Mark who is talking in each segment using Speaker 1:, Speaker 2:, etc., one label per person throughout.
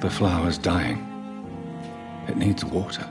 Speaker 1: The flower's dying. It needs water.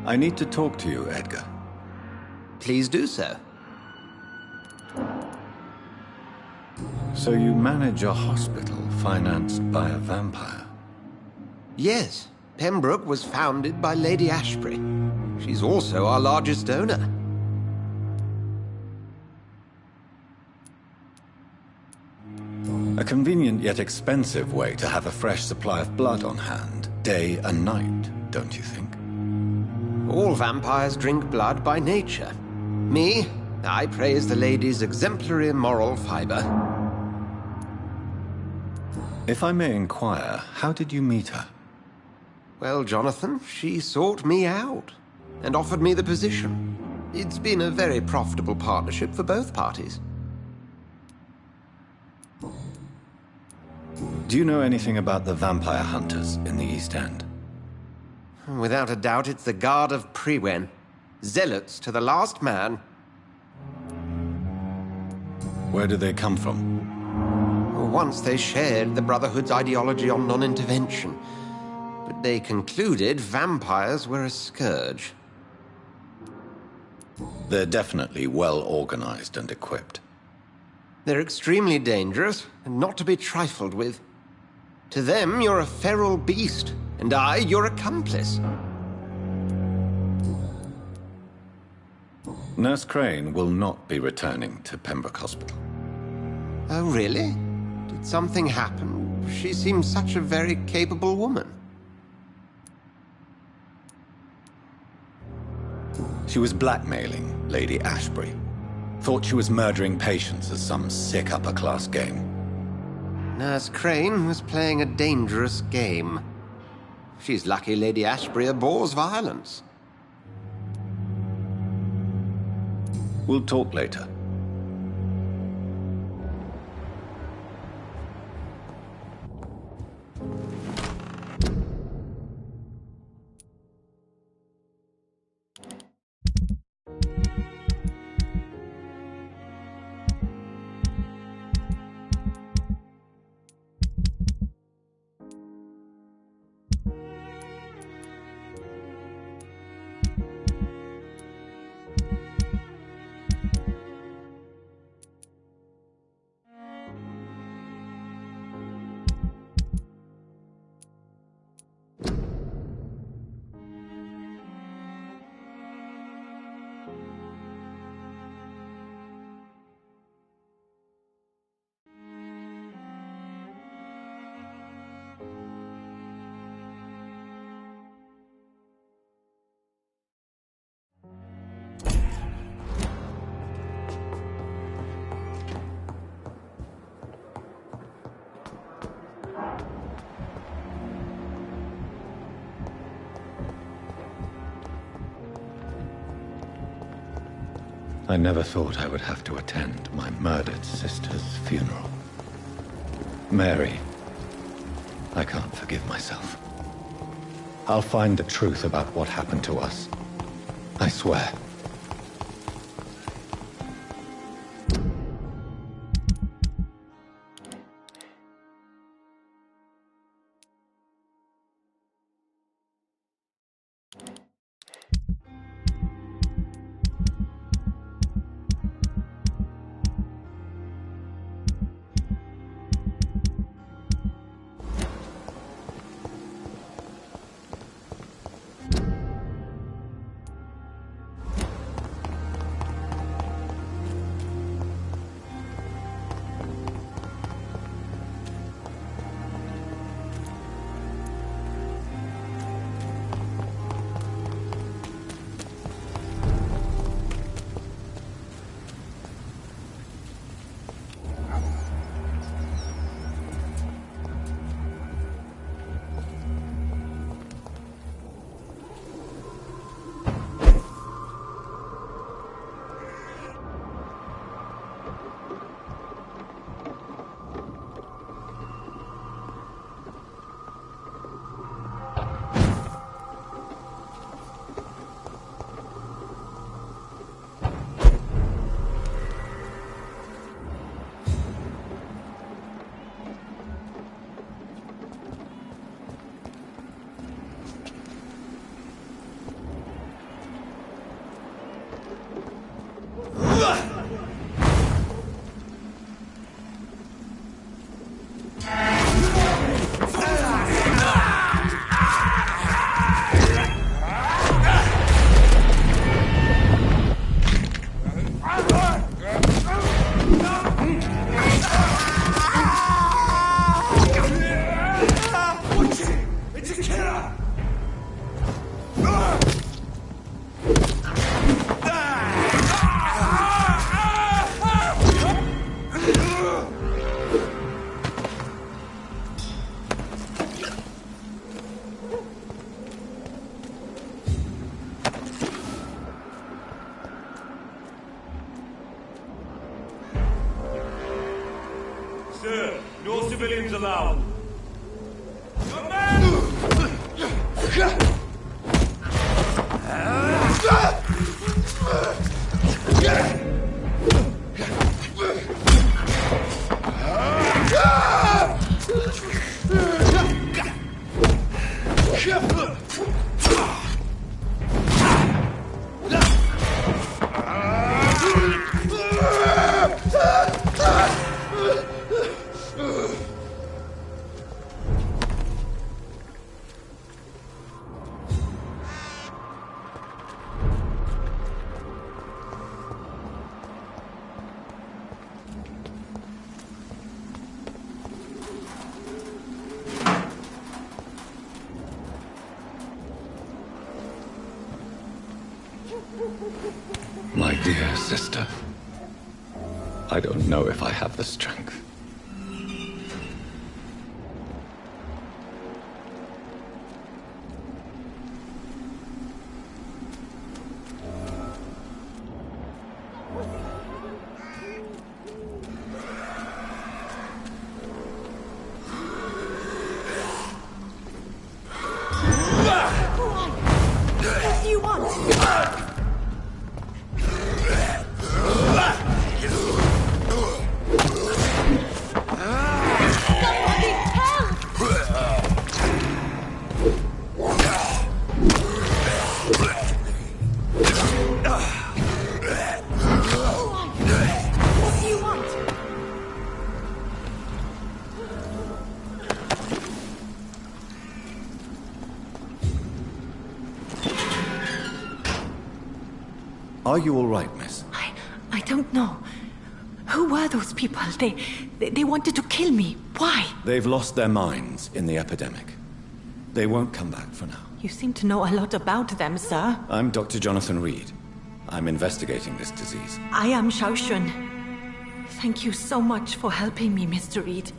Speaker 1: I need to talk to you, Edgar.
Speaker 2: Please do so.
Speaker 1: So you manage a hospital financed by a vampire?
Speaker 2: Yes, Pembroke was founded by Lady Ashbury. She's also our largest donor.
Speaker 1: A convenient yet expensive way to have a fresh supply of blood on hand, day and night, don't you think?
Speaker 2: All vampires drink blood by nature. Me, I praise the lady's exemplary moral fiber.
Speaker 1: If I may inquire, how did you meet her?
Speaker 2: Well, Jonathan, she sought me out and offered me the position. It's been a very profitable partnership for both parties.
Speaker 1: Do you know anything about the vampire hunters in the East End?
Speaker 2: Without a doubt, it's the Guard of Prewen. Zealots to the last man.
Speaker 1: Where do they come from?
Speaker 2: Once they shared the Brotherhood's ideology on non-intervention, but they concluded vampires were a scourge.
Speaker 1: They're definitely well organized and equipped.
Speaker 2: They're extremely dangerous and not to be trifled with. To them, you're a feral beast, and I, your accomplice.
Speaker 1: Nurse Crane will not be returning to Pembroke Hospital.
Speaker 2: Oh, really? Did something happen? She seems such a very capable woman.
Speaker 1: She was blackmailing Lady Ashbury. Thought she was murdering patients as some sick upper-class game.
Speaker 2: Nurse Crane was playing a dangerous game. She's lucky Lady Ashbury abhors violence.
Speaker 1: We'll talk later. I never thought I would have to attend my murdered sister's funeral. Mary, I can't forgive myself. I'll find the truth about what happened to us. I swear.
Speaker 3: Sir, no civilians allowed.
Speaker 1: My dear sister, I don't know if I have the strength.
Speaker 4: What do you want?
Speaker 1: Are you all right, miss?
Speaker 4: I don't know. Who were those people? They wanted to kill me. Why?
Speaker 1: They've lost their minds in the epidemic. They won't come back for now.
Speaker 4: You seem to know a lot about them, sir.
Speaker 1: I'm Dr. Jonathan Reid. I'm investigating this disease.
Speaker 4: I am Xiaoxun. Thank you so much for helping me, Mr. Reid.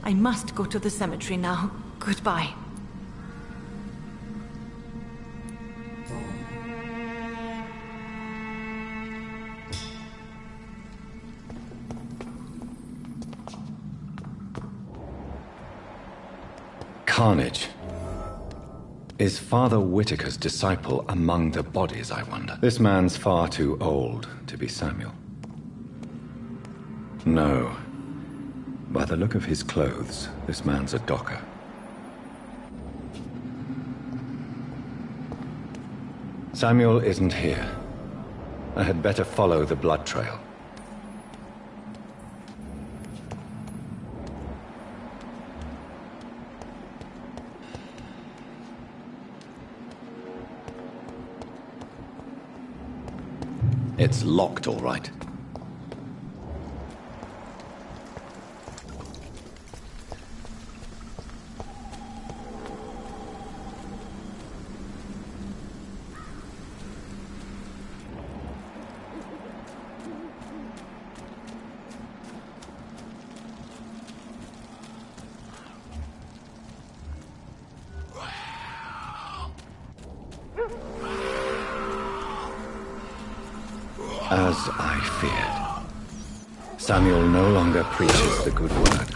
Speaker 4: I must go to the cemetery now. Goodbye.
Speaker 1: Carnage. Is Father Whitaker's disciple among the bodies, I wonder? This man's far too old to be Samuel. No. By the look of his clothes, this man's a docker. Samuel isn't here. I had better follow the blood trail. It's locked, all right. As I feared, Samuel no longer preaches the good word.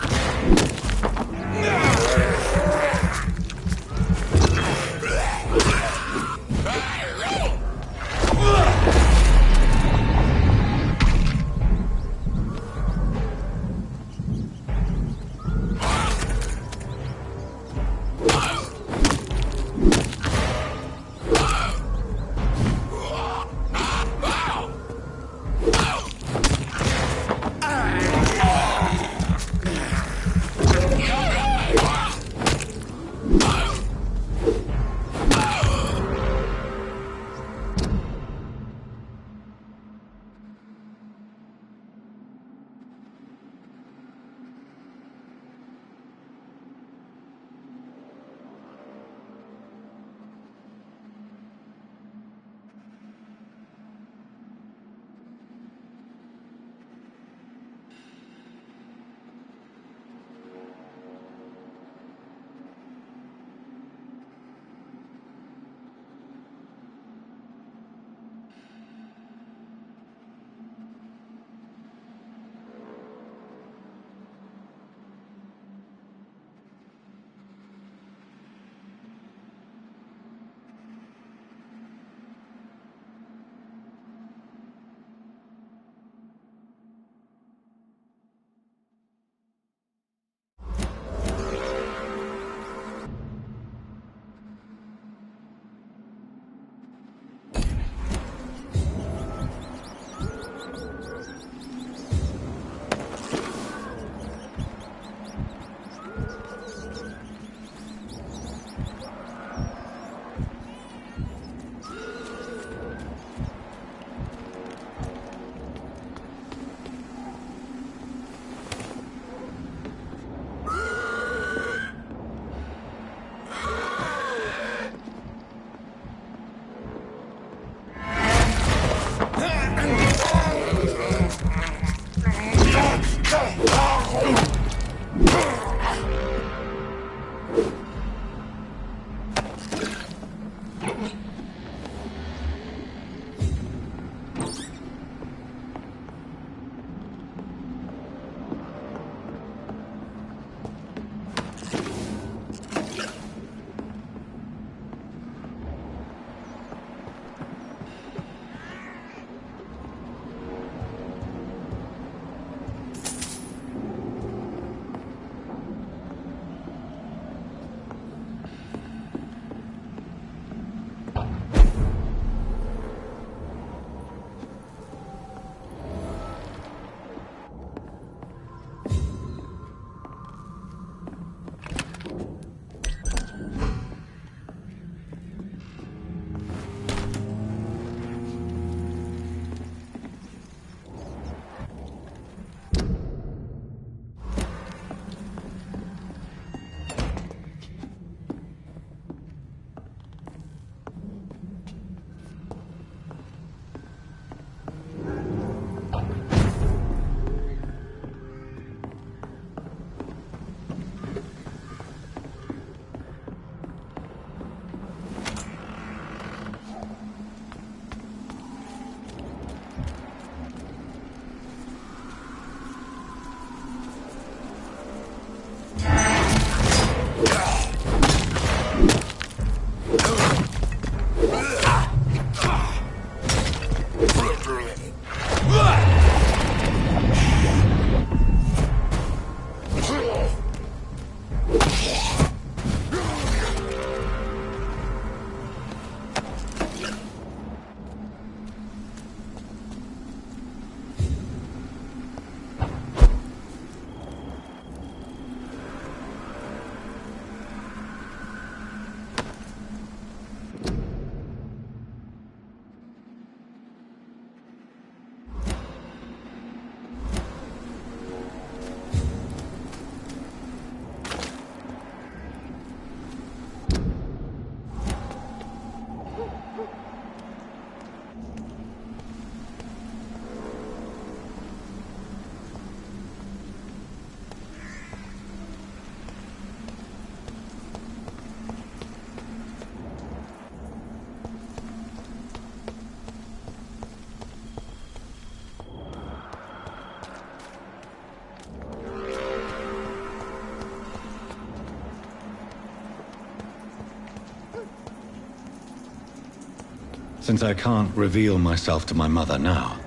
Speaker 1: Since I can't reveal myself to my mother now,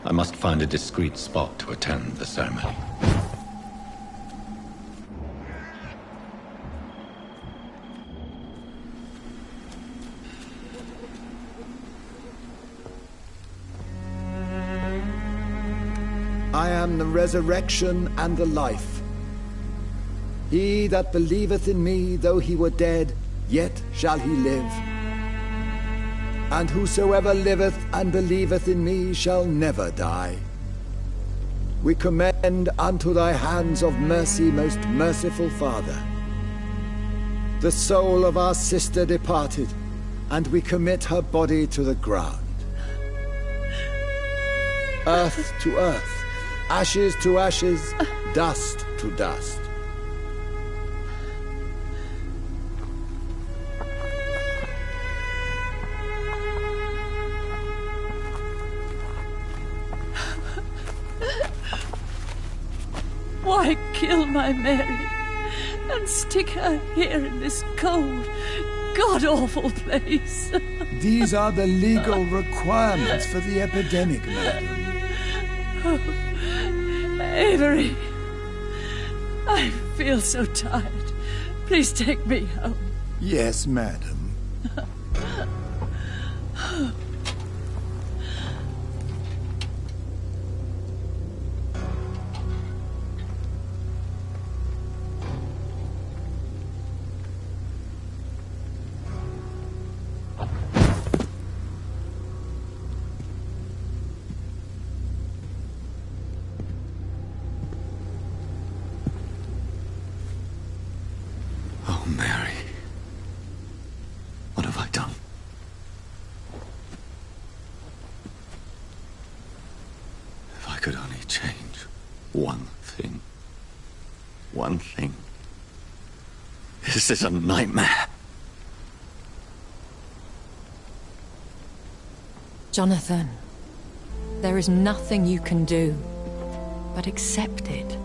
Speaker 1: I must find a discreet spot to attend the ceremony.
Speaker 5: I am the resurrection and the life. He that believeth in me, though he were dead, yet shall he live. And whosoever liveth and believeth in me shall never die. We commend unto thy hands of mercy, most merciful Father, the soul of our sister departed, and we commit her body to the ground. Earth to earth, ashes to ashes, dust to dust.
Speaker 6: Why kill my Mary and stick her here in this cold, god-awful place?
Speaker 5: These are the legal requirements for the epidemic, madam.
Speaker 6: Oh, Avery, I feel so tired. Please take me home.
Speaker 5: Yes, madam.
Speaker 1: Oh, Mary. What have I done? If I could only change one thing. One thing. This is a nightmare.
Speaker 7: Jonathan, there is nothing you can do but accept it.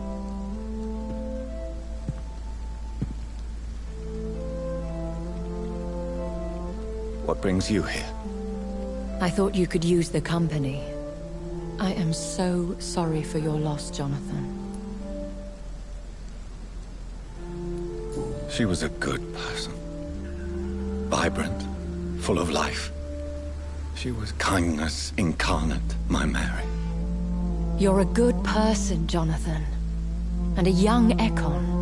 Speaker 1: What brings you here?
Speaker 7: I thought you could use the company. I am so sorry for your loss, Jonathan.
Speaker 1: She was a good person. Vibrant, full of life. She was kindness incarnate, my Mary.
Speaker 7: You're a good person, Jonathan. And a young Ekon.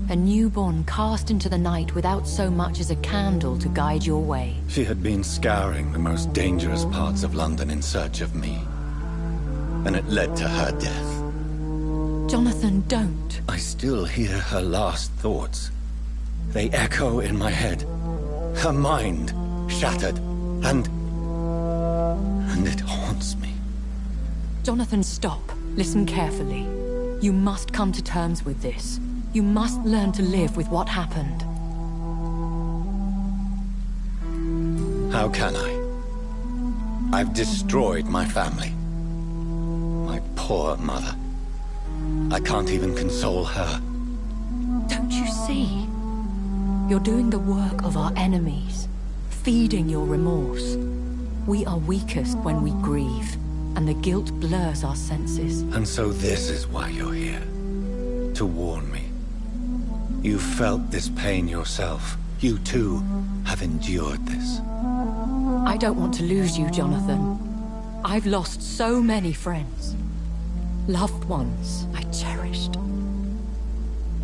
Speaker 7: A newborn cast into the night without so much as a candle to guide your way.
Speaker 1: She had been scouring the most dangerous parts of London in search of me. And it led to her death.
Speaker 7: Jonathan, don't.
Speaker 1: I still hear her last thoughts. They echo in my head. Her mind shattered, and it haunts me.
Speaker 7: Jonathan, stop. Listen carefully. You must come to terms with this. You must learn to live with what happened.
Speaker 1: How can I? I've destroyed my family. My poor mother. I can't even console her.
Speaker 7: Don't you see? You're doing the work of our enemies, feeding your remorse. We are weakest when we grieve, and the guilt blurs our senses.
Speaker 1: And so this is why you're here. To warn me. You felt this pain yourself. You too have endured this.
Speaker 7: I don't want to lose you, Jonathan. I've lost so many friends. Loved ones I cherished.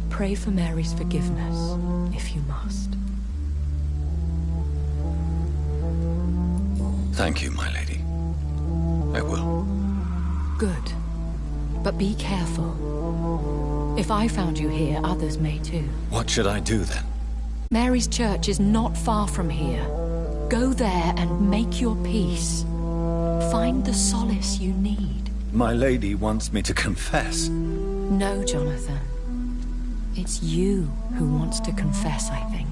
Speaker 7: Pray for Mary's forgiveness, if you must.
Speaker 1: Thank you, my lady. I will.
Speaker 7: Good. But be careful. If I found you here, others may too.
Speaker 1: What should I do then?
Speaker 7: Mary's church is not far from here. Go there and make your peace. Find the solace you need.
Speaker 1: My lady wants me to confess.
Speaker 7: No, Jonathan. It's you who wants to confess, I think.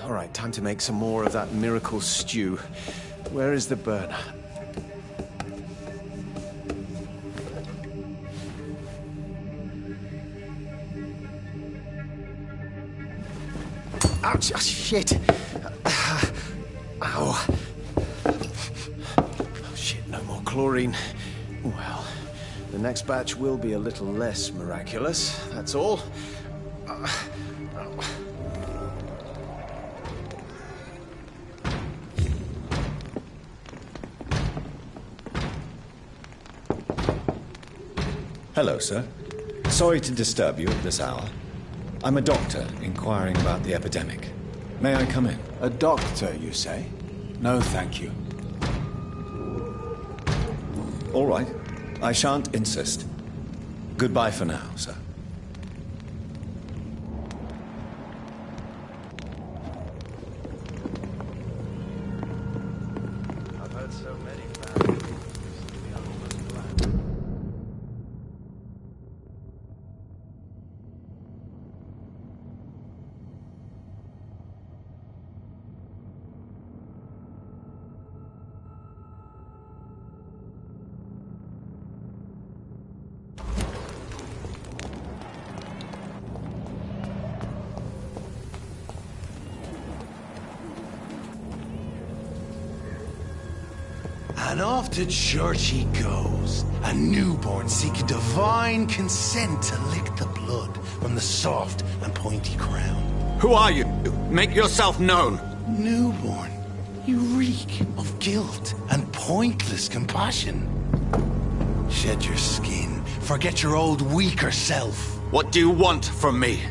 Speaker 8: All right, time to make some more of that miracle stew. Where is the burner? Ouch! Oh, shit! Ow! Oh, shit, no more chlorine. Well, the next batch will be a little less miraculous, that's all.
Speaker 1: Hello, sir. Sorry to disturb you at this hour. I'm a doctor inquiring about the epidemic. May I come in?
Speaker 9: A doctor, you say? No, thank you.
Speaker 1: All right. I shan't insist. Goodbye for now, sir.
Speaker 8: I've heard so many bad things.
Speaker 10: And off to church he goes, a newborn seeking divine consent to lick the blood from the soft and pointy crown.
Speaker 11: Who are you? Make yourself known.
Speaker 10: Newborn, you reek of guilt and pointless compassion. Shed your skin, forget your old weaker self.
Speaker 11: What do you want from me?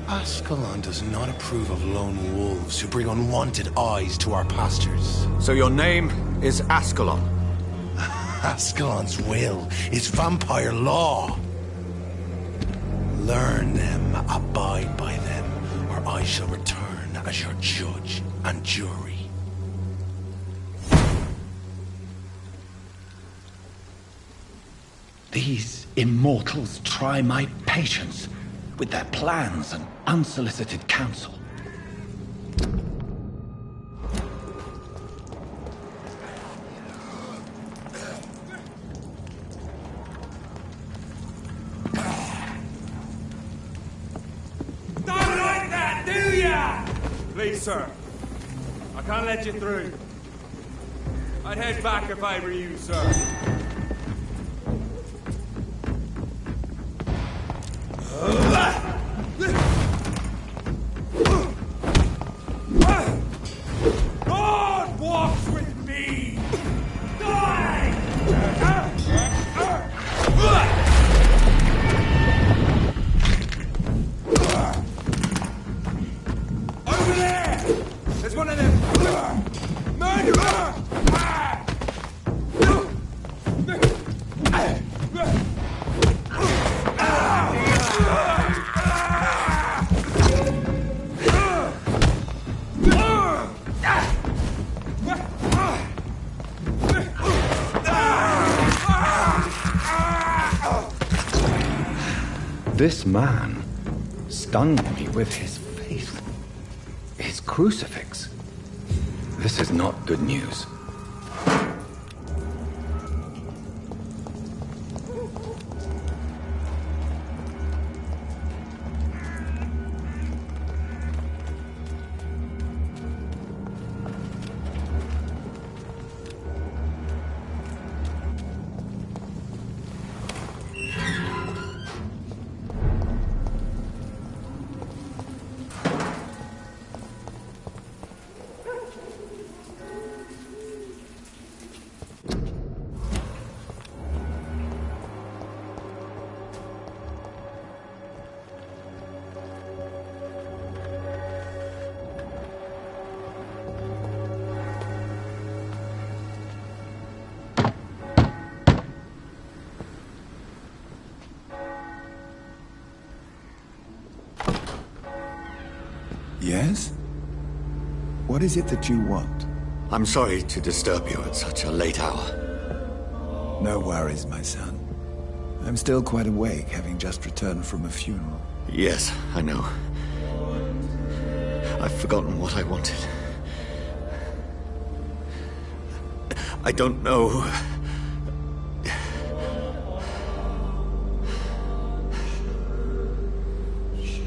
Speaker 10: Ascalon does not approve of lone wolves who bring unwanted eyes to our pastures.
Speaker 11: So your name is Ascalon?
Speaker 10: Ascalon's will is vampire law. Learn them, abide by them, or I shall return as your judge and jury.
Speaker 12: These immortals try my patience with their plans and unsolicited counsel.
Speaker 3: Don't like that, do ya? Please, sir. I can't let you through. I'd head back if I were you, sir. God walks with me! Die! Over there! There's one of them! Murderer!
Speaker 1: This man stunned me with his faith. His crucifix. This is not good news.
Speaker 5: Yes? What is it that you want?
Speaker 11: I'm sorry to disturb you at such a late hour.
Speaker 5: No worries, my son. I'm still quite awake, having just returned from a funeral.
Speaker 11: Yes, I know. I've forgotten what I wanted. I don't know.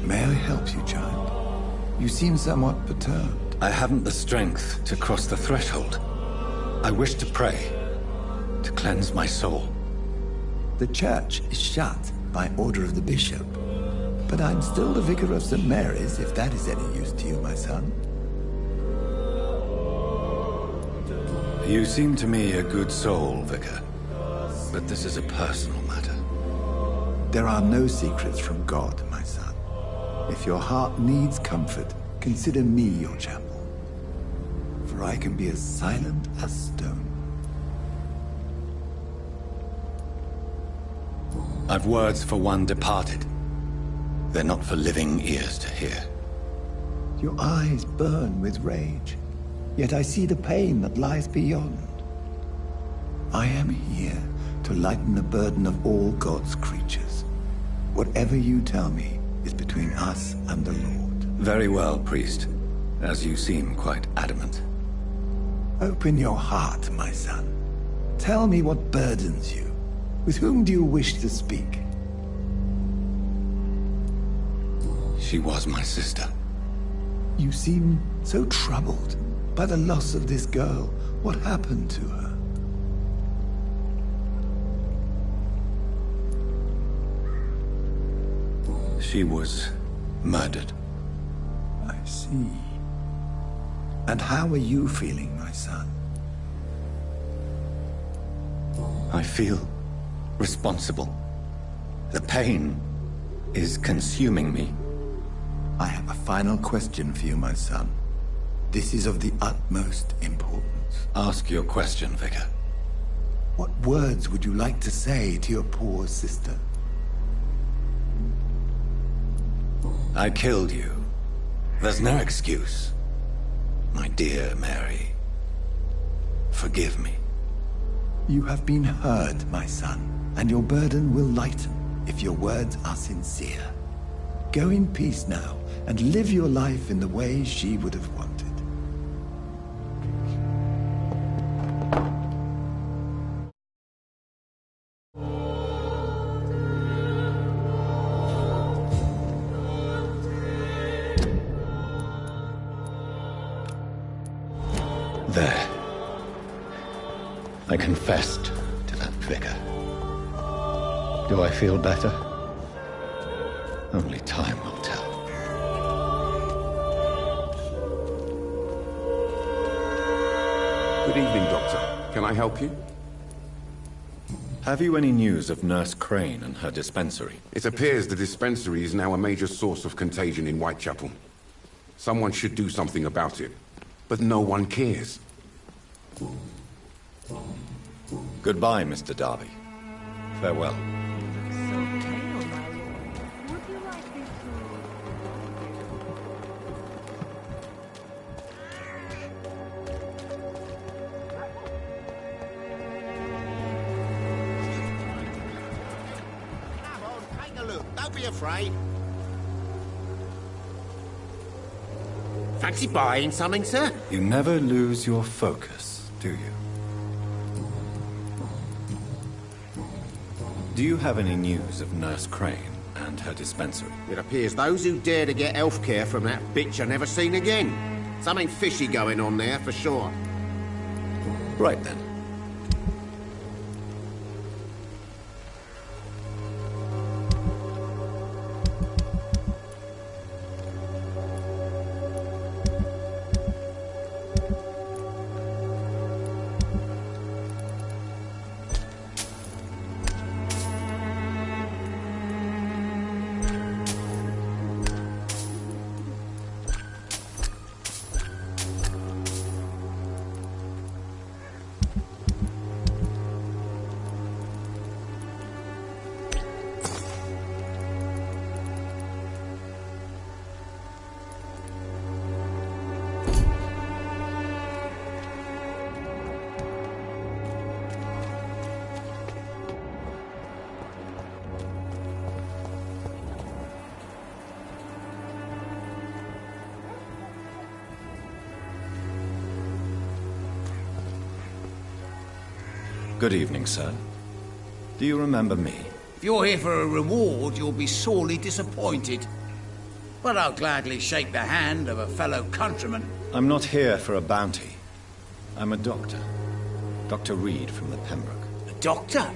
Speaker 5: May I help you, child? You seem somewhat perturbed.
Speaker 12: I haven't the strength to cross the threshold. I wish to pray, to cleanse my soul.
Speaker 5: The church is shut by order of the bishop. But I'm still the vicar of St. Mary's, if that is any use to you, my son.
Speaker 12: You seem to me a good soul, Vicar. But this is a personal matter.
Speaker 5: There are no secrets from God, my son. If your heart needs comfort, consider me your chapel. For I can be as silent as stone.
Speaker 12: I've words for one departed. They're not for living ears to hear.
Speaker 5: Your eyes burn with rage, yet I see the pain that lies beyond. I am here to lighten the burden of all God's creatures. Whatever you tell me is between us and the Lord.
Speaker 12: Very well, priest, as you seem quite adamant.
Speaker 5: Open your heart, my son. Tell me what burdens you. With whom do you wish to speak?
Speaker 12: She was my sister.
Speaker 5: You seem so troubled by the loss of this girl. What happened to her?
Speaker 12: She was murdered.
Speaker 5: I see. And how are you feeling, my son?
Speaker 12: I feel responsible. The pain is consuming me.
Speaker 5: I have a final question for you, my son. This is of the utmost importance.
Speaker 12: Ask your question, Vicar.
Speaker 5: What words would you like to say to your poor sister?
Speaker 12: I killed you. There's no excuse. My dear Mary, forgive me.
Speaker 5: You have been heard, my son, and your burden will lighten if your words are sincere. Go in peace now, and live your life in the way she would have wanted.
Speaker 12: There. I confessed to that vicar. Do I feel better? Only time will tell.
Speaker 13: Good evening, Doctor. Can I help you?
Speaker 12: Have you any news of Nurse Crane and her dispensary?
Speaker 13: It appears the dispensary is now a major source of contagion in Whitechapel. Someone should do something about it, but no one cares.
Speaker 12: Goodbye, Mr. Darby. Farewell.
Speaker 14: Don't be afraid. Fancy buying something, sir?
Speaker 12: You never lose your focus, do you? Do you have any news of Nurse Crane and her dispensary?
Speaker 14: It appears those who dare to get health care from that bitch are never seen again. Something fishy going on there, for sure.
Speaker 12: Right then. Good evening, sir. Do you remember me?
Speaker 15: If you're here for a reward, you'll be sorely disappointed. But I'll gladly shake the hand of a fellow countryman.
Speaker 12: I'm not here for a bounty. I'm a doctor. Dr. Reid from the Pembroke.
Speaker 15: A doctor?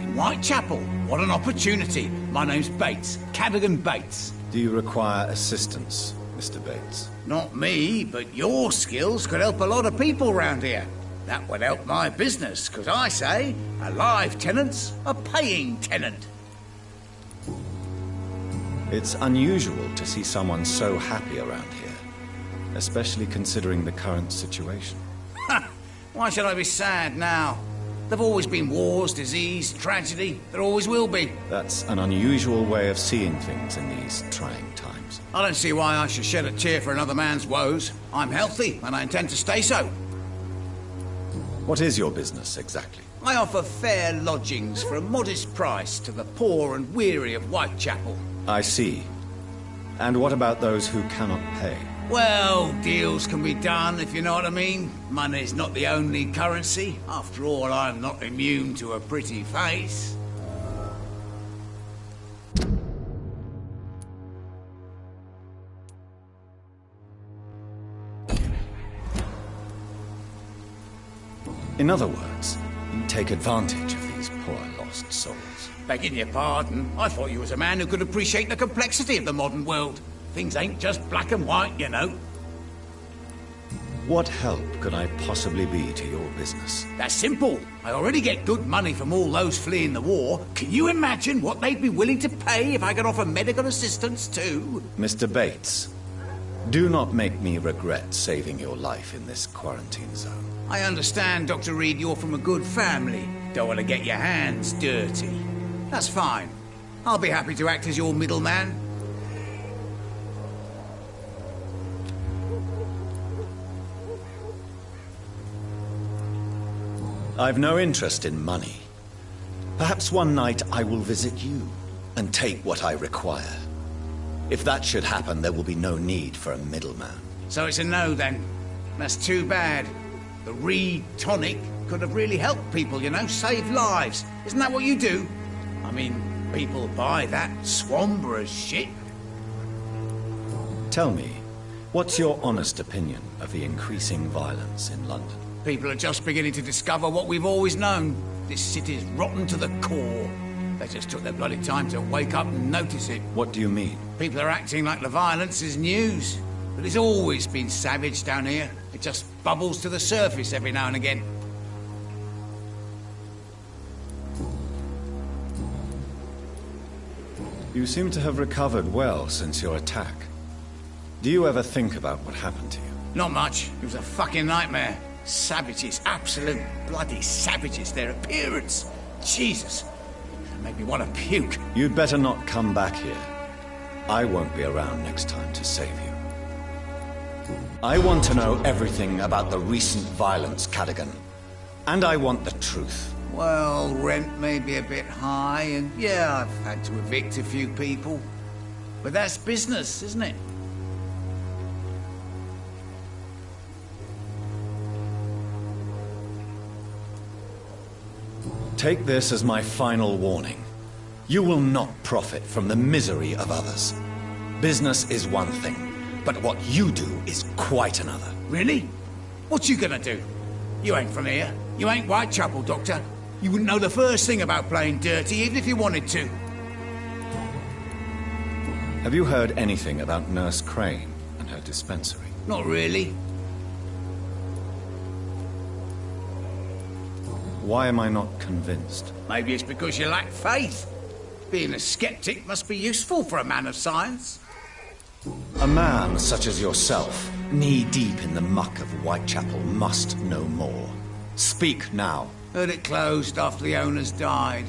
Speaker 15: In Whitechapel? What an opportunity. My name's Bates. Cadogan Bates.
Speaker 12: Do you require assistance, Mr. Bates?
Speaker 15: Not me, but your skills could help a lot of people round here. That would help my business, because I say, a live tenant's a paying tenant.
Speaker 12: It's unusual to see someone so happy around here, especially considering the current situation.
Speaker 15: Why should I be sad now? There've always been wars, disease, tragedy. There always will be.
Speaker 12: That's an unusual way of seeing things in these trying times.
Speaker 15: I don't see why I should shed a tear for another man's woes. I'm healthy, and I intend to stay so.
Speaker 12: What is your business, exactly?
Speaker 15: I offer fair lodgings for a modest price to the poor and weary of Whitechapel.
Speaker 12: I see. And what about those who cannot pay?
Speaker 15: Well, deals can be done, if you know what I mean. Money's not the only currency. After all, I'm not immune to a pretty face.
Speaker 12: In other words, you take advantage of these poor lost souls.
Speaker 15: Begging your pardon, I thought you was a man who could appreciate the complexity of the modern world. Things ain't just black and white, you know.
Speaker 12: What help could I possibly be to your business?
Speaker 15: That's simple. I already get good money from all those fleeing the war. Can you imagine what they'd be willing to pay if I could offer medical assistance too?
Speaker 12: Mr. Bates, do not make me regret saving your life in this quarantine zone.
Speaker 15: I understand, Dr. Reid, you're from a good family. Don't want to get your hands dirty. That's fine. I'll be happy to act as your middleman.
Speaker 12: I've no interest in money. Perhaps one night I will visit you and take what I require. If that should happen, there will be no need for a middleman.
Speaker 15: So it's a no, then. That's too bad. The Reid tonic could have really helped people, you know, save lives. Isn't that what you do? I mean, people buy that Swamborer's shit.
Speaker 12: Tell me, what's your honest opinion of the increasing violence in London?
Speaker 15: People are just beginning to discover what we've always known. This city's rotten to the core. They just took their bloody time to wake up and notice it.
Speaker 12: What do you mean?
Speaker 15: People are acting like the violence is news. But it's always been savage down here. It just bubbles to the surface every now and again.
Speaker 12: You seem to have recovered well since your attack. Do you ever think about what happened to you?
Speaker 15: Not much. It was a fucking nightmare. Savages, absolute bloody savages. Their appearance. Jesus. It made me want to puke.
Speaker 12: You'd better not come back here. I won't be around next time to save you. I want to know everything about the recent violence, Cadogan. And I want the truth.
Speaker 15: Well, rent may be a bit high, and yeah, I've had to evict a few people. But that's business, isn't it?
Speaker 12: Take this as my final warning. You will not profit from the misery of others. Business is one thing, but what you do is quite another.
Speaker 15: Really? What you gonna do? You ain't from here. You ain't Whitechapel, Doctor. You wouldn't know the first thing about playing dirty, even if you wanted to.
Speaker 12: Have you heard anything about Nurse Crane and her dispensary?
Speaker 15: Not really.
Speaker 12: Why am I not convinced?
Speaker 15: Maybe it's because you lack faith. Being a skeptic must be useful for a man of science.
Speaker 12: A man such as yourself, knee-deep in the muck of Whitechapel, must know more. Speak now.
Speaker 15: Heard it closed after the owners died.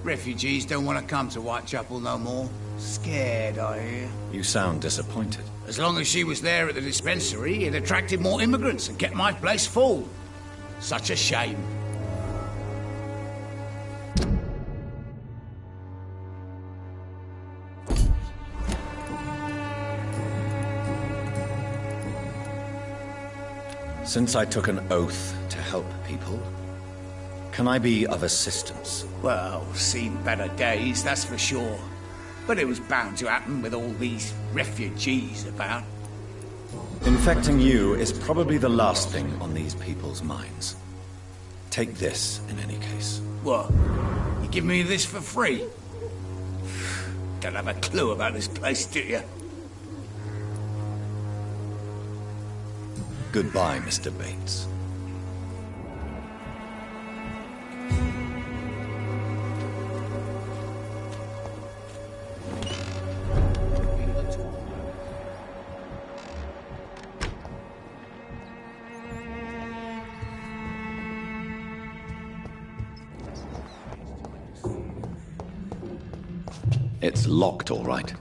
Speaker 15: Refugees don't want to come to Whitechapel no more. Scared, I hear.
Speaker 12: You sound disappointed.
Speaker 15: As long as she was there at the dispensary, it attracted more immigrants and kept my place full. Such a shame.
Speaker 12: Since I took an oath to help people, Can I be of assistance?
Speaker 15: Well, seen better days, that's for sure. But it was bound to happen with all these refugees about.
Speaker 12: Infecting you is probably the last thing on these people's minds. Take this, in any case.
Speaker 15: What? You give me this for free? Don't have a clue about this place, do you?
Speaker 12: Goodbye, Mr. Bates.
Speaker 1: It's locked, all right.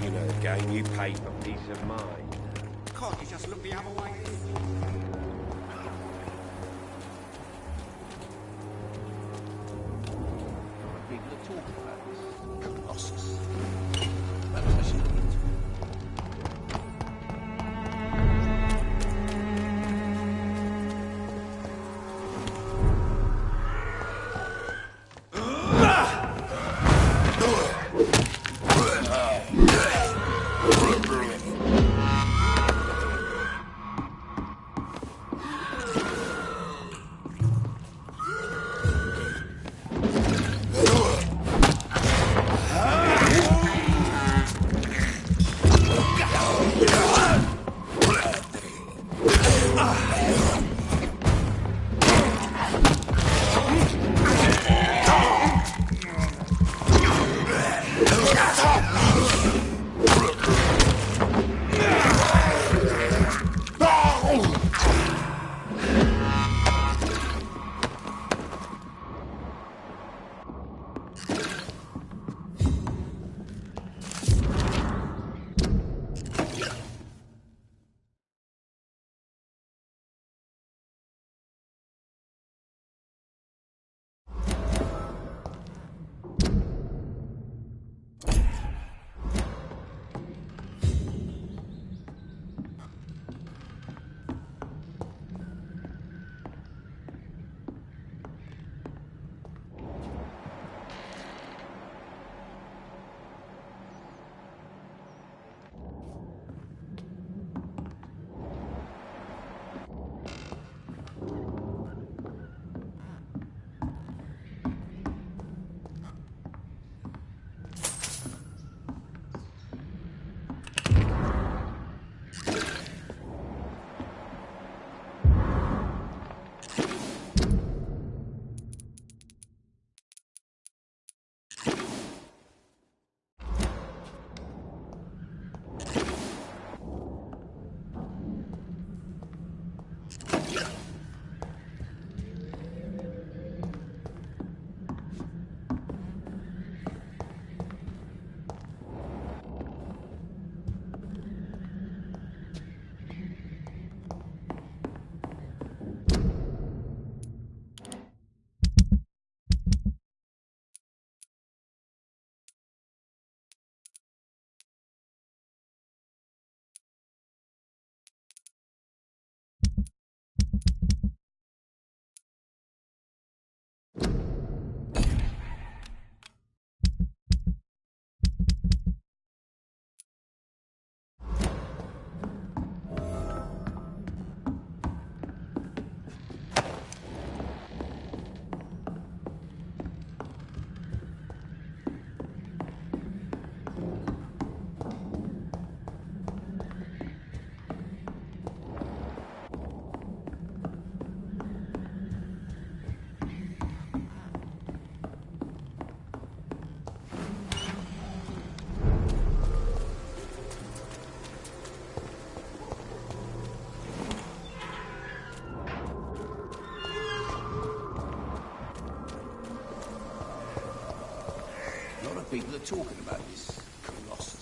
Speaker 16: You know the game, you pay for peace of mind.
Speaker 14: Can't you just look the other way?
Speaker 15: People are talking about this. Colossus. Perhaps I should eat. of people are talking about this Colossus.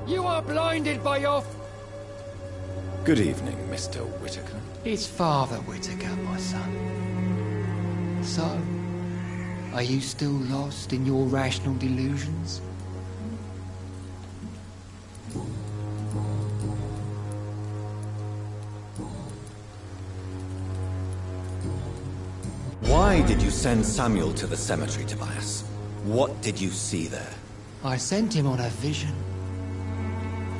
Speaker 17: You are blinded by your...
Speaker 12: Good evening, Mr. Whitaker.
Speaker 17: It's Father Whitaker, my son. So, are you still lost in your rational delusions?
Speaker 12: Why did you send Samuel to the cemetery, Tobias? What did you see there?
Speaker 17: I sent him on a vision.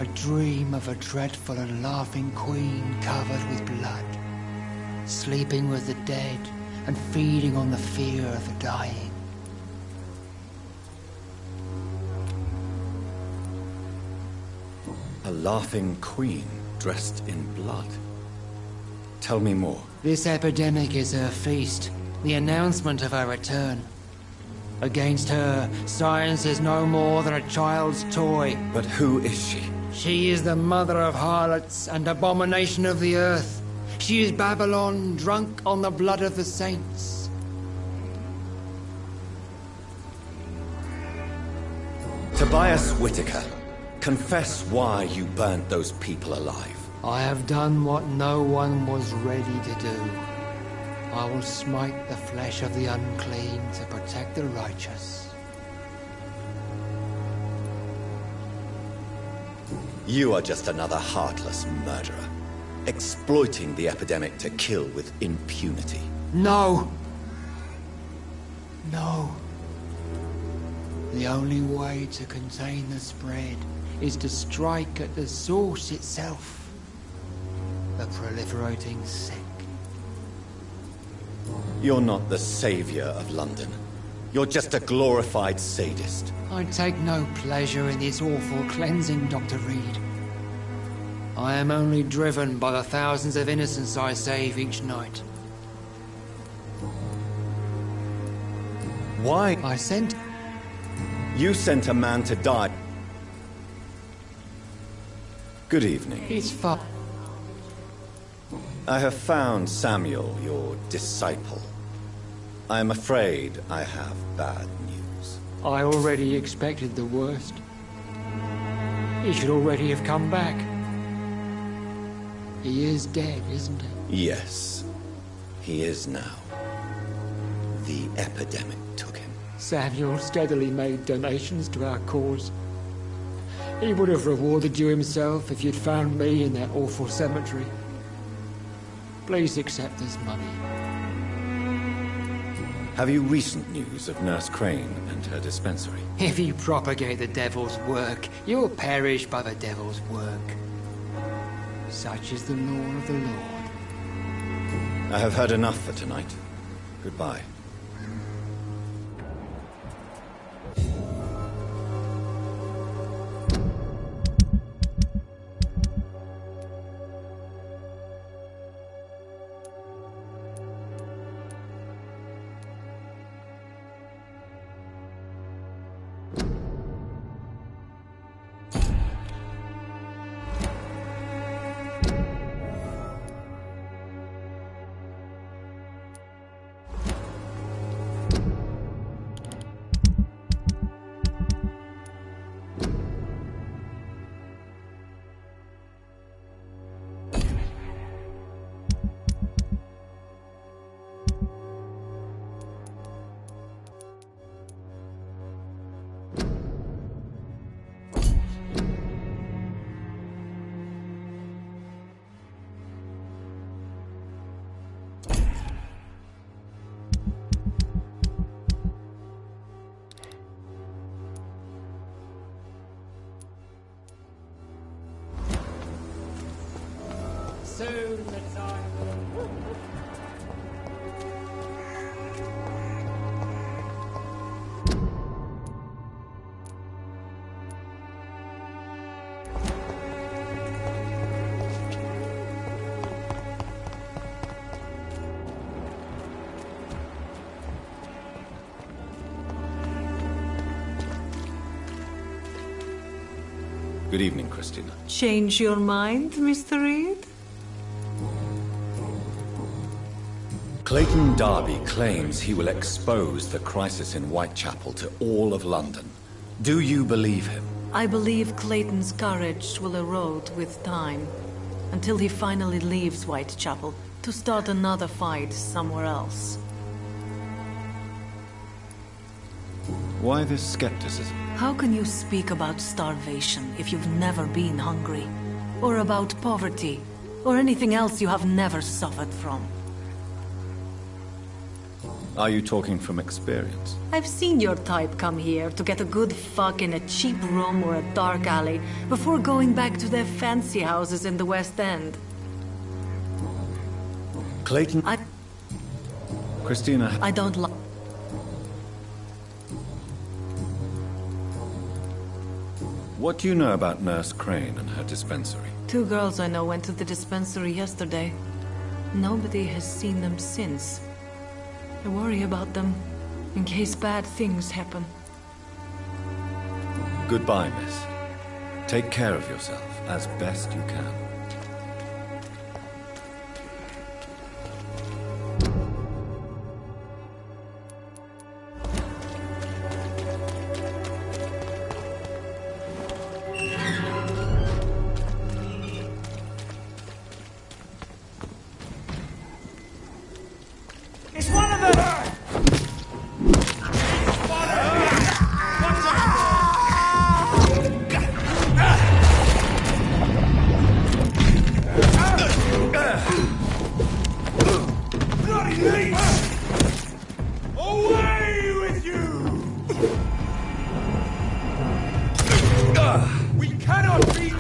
Speaker 17: A dream of a dreadful and laughing queen covered with blood, sleeping with the dead and feeding on the fear of the dying.
Speaker 12: A laughing queen dressed in blood. Tell me more.
Speaker 17: This epidemic is her feast, the announcement of her return. Against her, science is no more than a child's toy.
Speaker 12: But who is she?
Speaker 17: She is the mother of harlots and abomination of the earth. She is Babylon, drunk on the blood of the saints.
Speaker 12: Tobias Whitaker, confess why you burnt those people alive.
Speaker 17: I have done what no one was ready to do. I will smite the flesh of the unclean to protect the righteous.
Speaker 12: You are just another heartless murderer, exploiting the epidemic to kill with impunity.
Speaker 17: No! No. The only way to contain the spread is to strike at the source itself. The proliferating sick.
Speaker 12: You're not the savior of London. You're just a glorified sadist.
Speaker 17: I take no pleasure in this awful cleansing, Dr. Reid. I am only driven by the thousands of innocents I save each night.
Speaker 12: Why?
Speaker 17: I sent...
Speaker 12: You sent a man to die. Good evening.
Speaker 17: It's far...
Speaker 12: I have found Samuel, your disciple. I am afraid I have bad news.
Speaker 17: I already expected the worst. He should already have come back. He is dead, isn't he?
Speaker 12: Yes, he is now. The epidemic took him.
Speaker 17: Samuel steadily made donations to our cause. He would have rewarded you himself if you'd found me in that awful cemetery. Please accept this money.
Speaker 12: Have you recent news of Nurse Crane and her dispensary?
Speaker 17: If you propagate the devil's work, you'll perish by the devil's work. Such is the law of the Lord.
Speaker 12: I have heard enough for tonight. Goodbye.
Speaker 17: Soon the time will...
Speaker 12: Good evening, Christina.
Speaker 4: Change your mind, Mr. Reid?
Speaker 12: Clayton Darby claims he will expose the crisis in Whitechapel to all of London. Do you believe him?
Speaker 4: I believe Clayton's courage will erode with time, until he finally leaves Whitechapel to start another fight somewhere else.
Speaker 12: Why this skepticism?
Speaker 4: How can you speak about starvation if you've never been hungry? Or about poverty? Or anything else you have never suffered from?
Speaker 12: Are you talking from experience?
Speaker 4: I've seen your type come here to get a good fuck in a cheap room or a dark alley before going back to their fancy houses in the West End.
Speaker 12: Clayton... Christina...
Speaker 4: I don't like...
Speaker 12: What do you know about Nurse Crane and her dispensary?
Speaker 4: 2 girls I know went to the dispensary yesterday. Nobody has seen them since. I worry about them, in case bad things happen.
Speaker 12: Goodbye, miss. Take care of yourself as best you can.
Speaker 3: It's one of them! Bloody leech! Away with you! We cannot be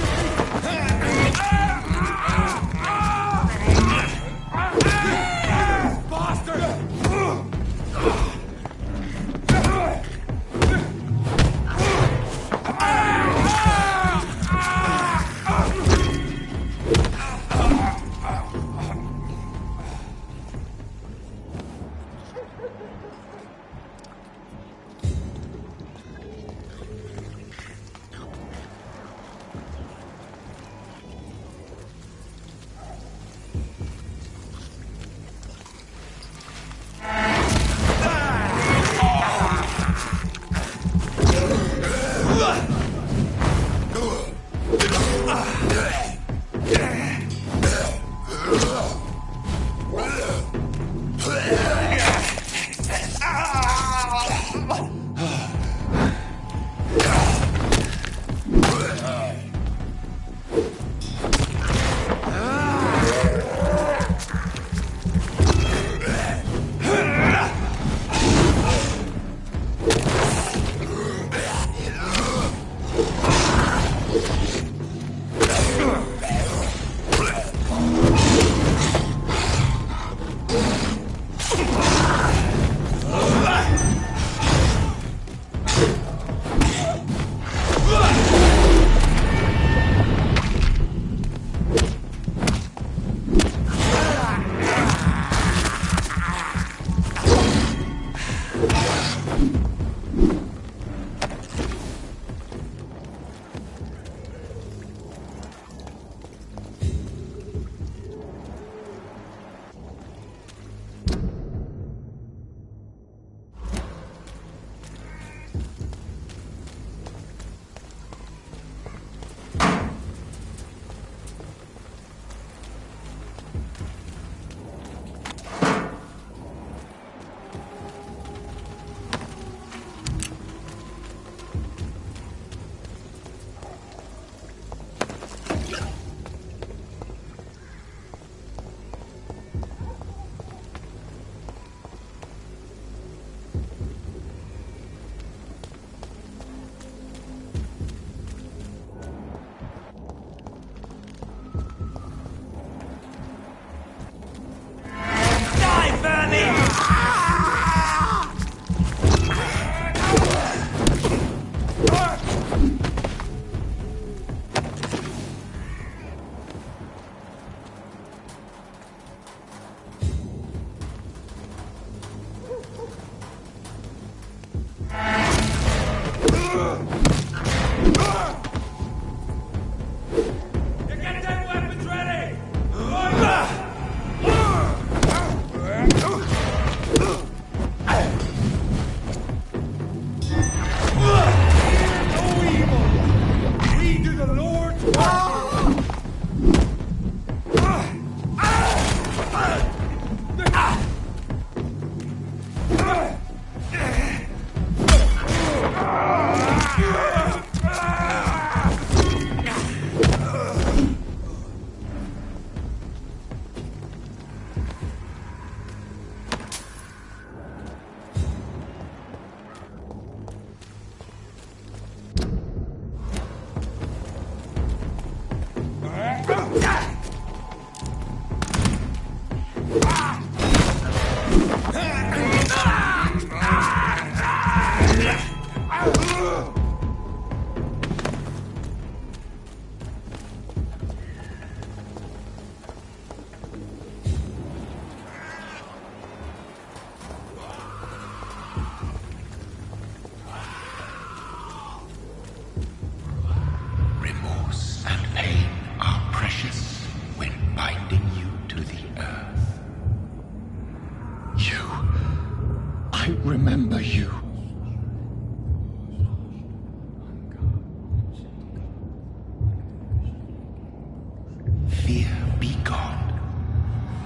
Speaker 10: fear be gone.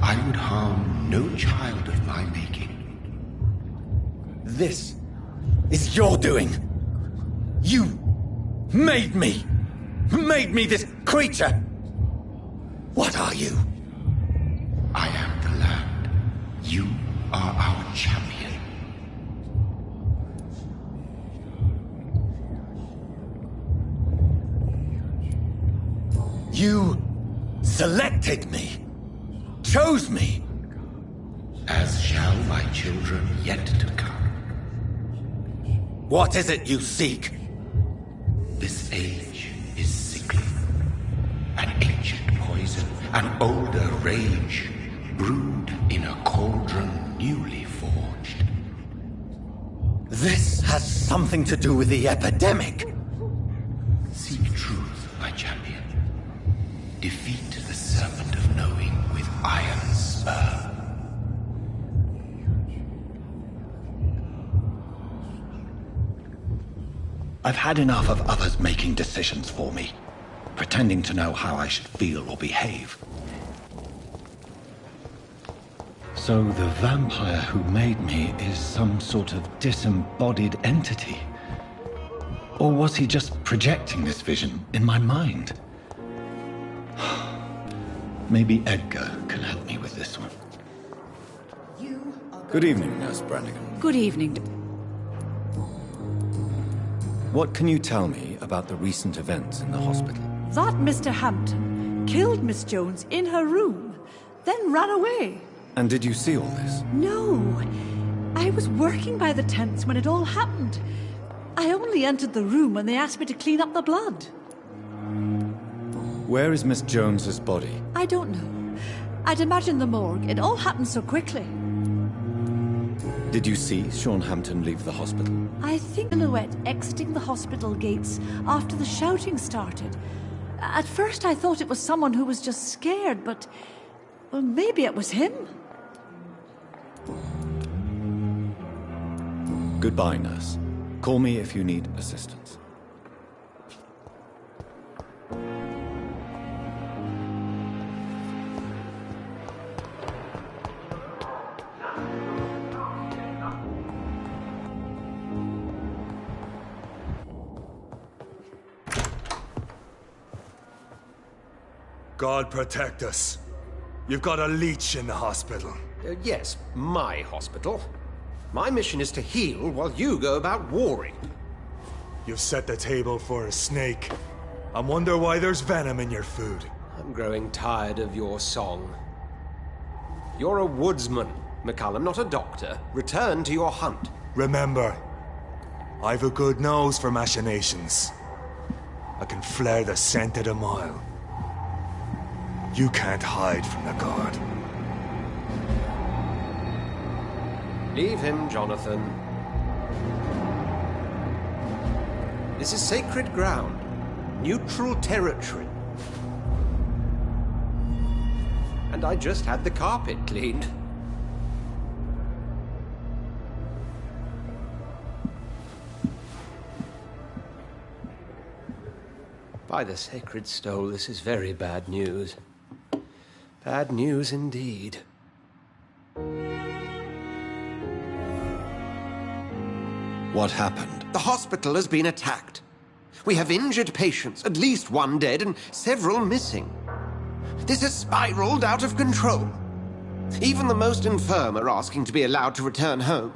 Speaker 10: I would harm no child of my making.
Speaker 12: This is your doing. You made me this creature. What are you?
Speaker 10: I am the land. You are our champion.
Speaker 12: You selected me, chose me.
Speaker 10: As shall my children yet to come.
Speaker 12: What is it you seek?
Speaker 10: This age is sickly. An ancient poison, an older rage, brewed in a cauldron newly forged.
Speaker 12: This has something to do with the epidemic.
Speaker 10: Seek truth, my champion. Defeat the serpent of knowing with iron spur.
Speaker 1: I've had enough of others making decisions for me, pretending to know how I should feel or behave. So the vampire who made me is some sort of disembodied entity? Or was he just projecting this vision in my mind? Maybe Edgar can help me with this one.
Speaker 12: Good evening, Nurse Brannigan.
Speaker 6: Good evening.
Speaker 12: What can you tell me about the recent events in the hospital?
Speaker 6: That Mr. Hampton killed Miss Jones in her room, then ran away.
Speaker 12: And did you see all this?
Speaker 6: No. I was working by the tents when it all happened. I only entered the room when they asked me to clean up the blood.
Speaker 12: Where is Miss Jones's body?
Speaker 6: I don't know. I'd imagine the morgue. It all happened so quickly.
Speaker 12: Did you see Sean Hampton leave the hospital?
Speaker 6: I think silhouette exiting the hospital gates after the shouting started. At first I thought it was someone who was just scared, but... well, maybe it was him.
Speaker 12: Goodbye, nurse. Call me if you need assistance.
Speaker 3: God protect us. You've got a leech in the hospital.
Speaker 2: Yes, my hospital. My mission is to heal while you go about warring.
Speaker 3: You've set the table for a snake. I wonder why there's venom in your food.
Speaker 2: I'm growing tired of your song. You're a woodsman, McCallum, not a doctor. Return to your hunt.
Speaker 3: Remember, I've a good nose for machinations. I can flare the scent at a mile. You can't hide from the guard.
Speaker 2: Leave him, Jonathan. This is sacred ground. Neutral territory. And I just had the carpet cleaned. By the sacred stole, this is very bad news. Bad news indeed.
Speaker 1: What happened?
Speaker 2: The hospital has been attacked. We have injured patients, at least one dead and several missing. This has spiraled out of control. Even the most infirm are asking to be allowed to return home.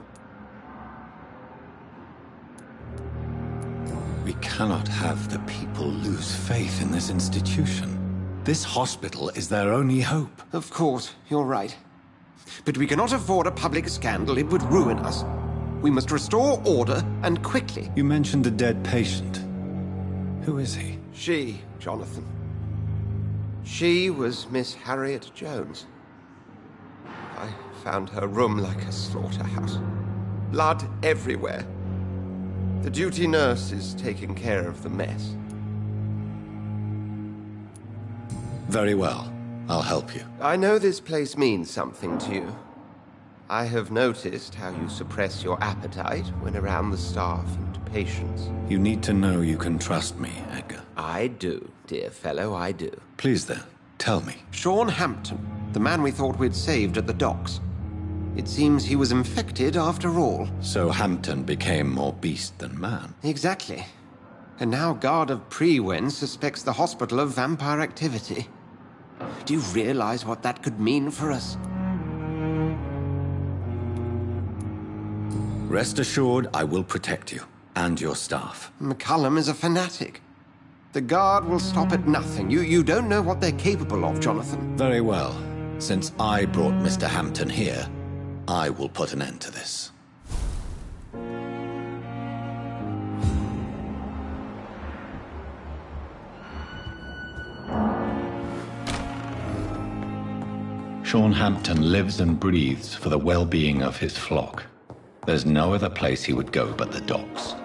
Speaker 1: We cannot have the people lose faith in this institution. This hospital is their only hope.
Speaker 2: Of course, you're right. But we cannot afford a public scandal. It would ruin us. We must restore order, and quickly.
Speaker 1: You mentioned a dead patient. Who is he?
Speaker 2: She, Jonathan. She was Miss Harriet Jones. I found her room like a slaughterhouse. Blood everywhere. The duty nurse is taking care of the mess.
Speaker 1: Very well. I'll help you.
Speaker 2: I know this place means something to you. I have noticed how you suppress your appetite when around the staff and patients.
Speaker 1: You need to know you can trust me, Edgar.
Speaker 2: I do, dear fellow, I do.
Speaker 1: Please then, Tell me.
Speaker 2: Sean Hampton, the man we thought we'd saved at the docks. It seems he was infected after all.
Speaker 1: So Hampton became more beast than man.
Speaker 2: Exactly. And now Guard of Prewen suspects the hospital of vampire activity. Do you realize what that could mean for us?
Speaker 1: Rest assured, I will protect you and your staff.
Speaker 2: McCullum is a fanatic. The Guard will stop at nothing. You don't know what they're capable of, Jonathan.
Speaker 1: Very well. Since I brought Mr. Hampton here, I will put an end to this. Sean Hampton lives and breathes for the well-being of his flock. There's no other place he would go but the docks.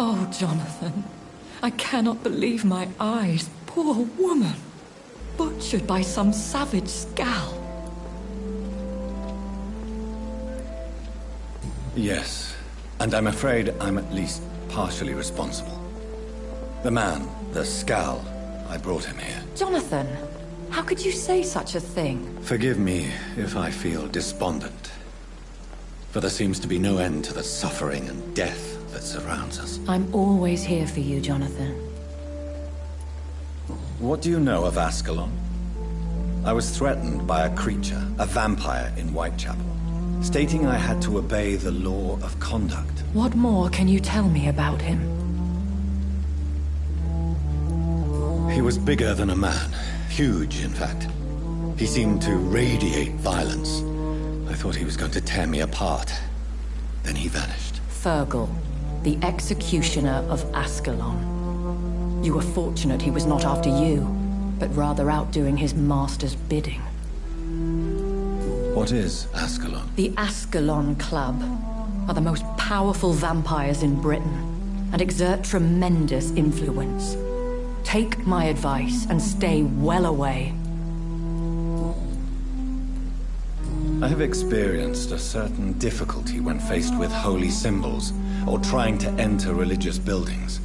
Speaker 7: Oh, Jonathan, I cannot believe my eyes. Poor woman. Butchered by some savage scowl.
Speaker 12: Yes, and I'm afraid I'm at least partially responsible. The man, the scowl, I brought him here.
Speaker 7: Jonathan, how could you say such a thing?
Speaker 12: Forgive me if I feel despondent. For there seems to be no end to the suffering and death that surrounds us.
Speaker 7: I'm always here for you, Jonathan.
Speaker 12: What do you know of Ascalon? I was threatened by a creature, a vampire in Whitechapel, stating I had to obey the law of conduct.
Speaker 7: What more can you tell me about him?
Speaker 12: He was bigger than a man. Huge, in fact. He seemed to radiate violence. I thought he was going to tear me apart. Then he vanished.
Speaker 7: Fergal, the executioner of Ascalon. You were fortunate he was not after you, but rather out doing his master's bidding.
Speaker 12: What is Ascalon?
Speaker 7: The Ascalon Club are the most powerful vampires in Britain and exert tremendous influence. Take my advice and stay well away.
Speaker 12: I have experienced a certain difficulty when faced with holy symbols or trying to enter religious buildings.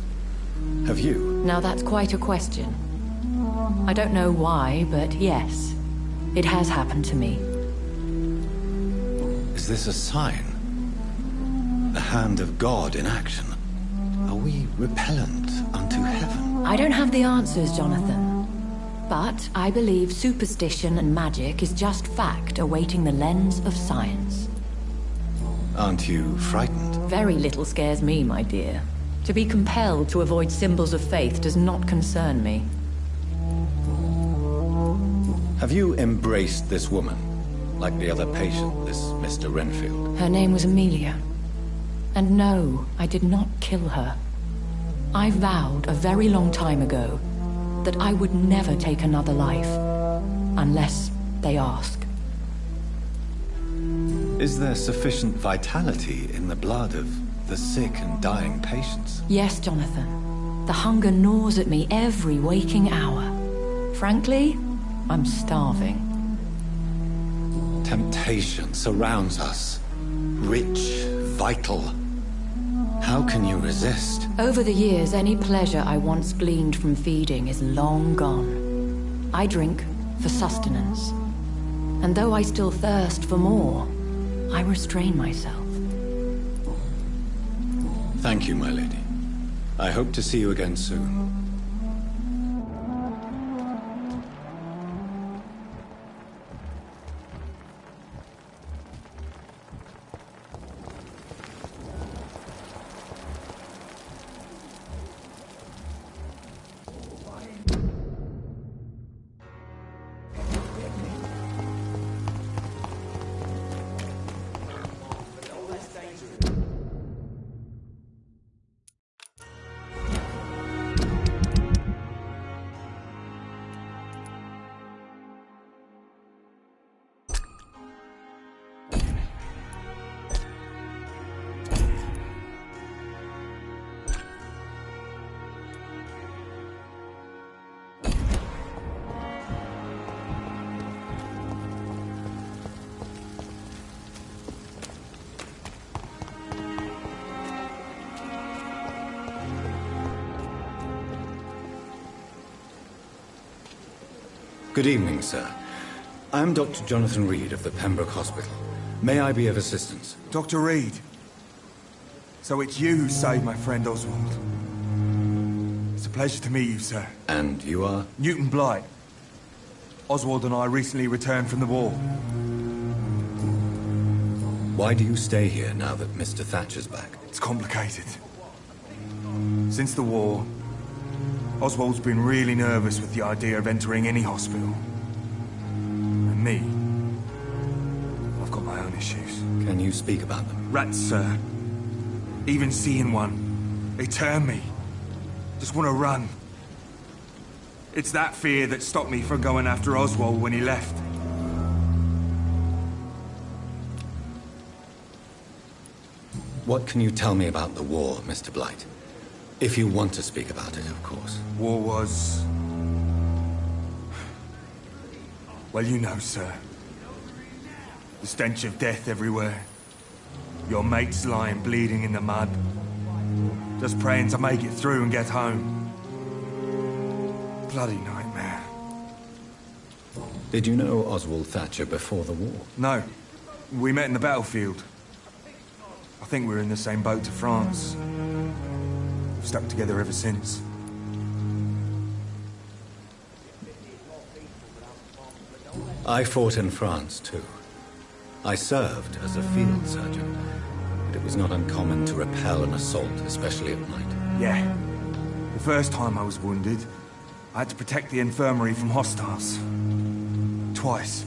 Speaker 12: Have you?
Speaker 7: Now that's quite a question. I don't know why, but yes, it has happened to me.
Speaker 12: Is this a sign? The hand of God in action? Are we repellent unto heaven?
Speaker 7: I don't have the answers, Jonathan. But I believe superstition and magic is just fact awaiting the lens of science.
Speaker 12: Aren't you frightened?
Speaker 7: Very little scares me, my dear. To be compelled to avoid symbols of faith does not concern me.
Speaker 12: Have you embraced this woman? Like the other patient, this Mr. Renfield?
Speaker 7: Her name was Amelia. And no, I did not kill her. I vowed a very long time ago that I would never take another life, unless they ask.
Speaker 12: Is there sufficient vitality in the blood of the sick and dying patients?
Speaker 7: Yes, Jonathan. The hunger gnaws at me every waking hour. Frankly, I'm starving.
Speaker 12: Temptation surrounds us. Rich, vital. How can you resist?
Speaker 7: Over the years, any pleasure I once gleaned from feeding is long gone. I drink for sustenance. And though I still thirst for more, I restrain myself.
Speaker 12: Thank you, my lady. I hope to see you again soon. Good evening, sir. I'm Dr. Jonathan Reid of the Pembroke Hospital. May I be of assistance?
Speaker 3: Dr. Reid. So it's you who saved my friend Oswald. It's a pleasure to meet you, sir.
Speaker 12: And you are?
Speaker 3: Newton Blight. Oswald and I recently returned from the war.
Speaker 12: Why do you stay here now that Mr. Thatcher's back?
Speaker 3: It's complicated. Since the war, Oswald's been really nervous with the idea of entering any hospital. And me, I've got my own issues.
Speaker 12: Can you speak about them?
Speaker 3: Rats, sir. Even seeing one, they turn me. Just want to run. It's that fear that stopped me from going after Oswald when he left.
Speaker 12: What can you tell me about the war, Mr. Blight?
Speaker 1: If you want to speak about it, of course.
Speaker 3: War was... well, you know, sir. The stench of death everywhere. Your mates lying bleeding in the mud. Just praying to make it through and get home. Bloody nightmare.
Speaker 1: Did you know Oswald Thatcher before the war?
Speaker 3: No. We met in the battlefield. I think we're in the same boat to France. We've stuck together ever since.
Speaker 1: I fought in France, too. I served as a field surgeon, but it was not uncommon to repel an assault, especially at night.
Speaker 3: Yeah. The first time I was wounded, I had to protect the infirmary from hostiles. Twice.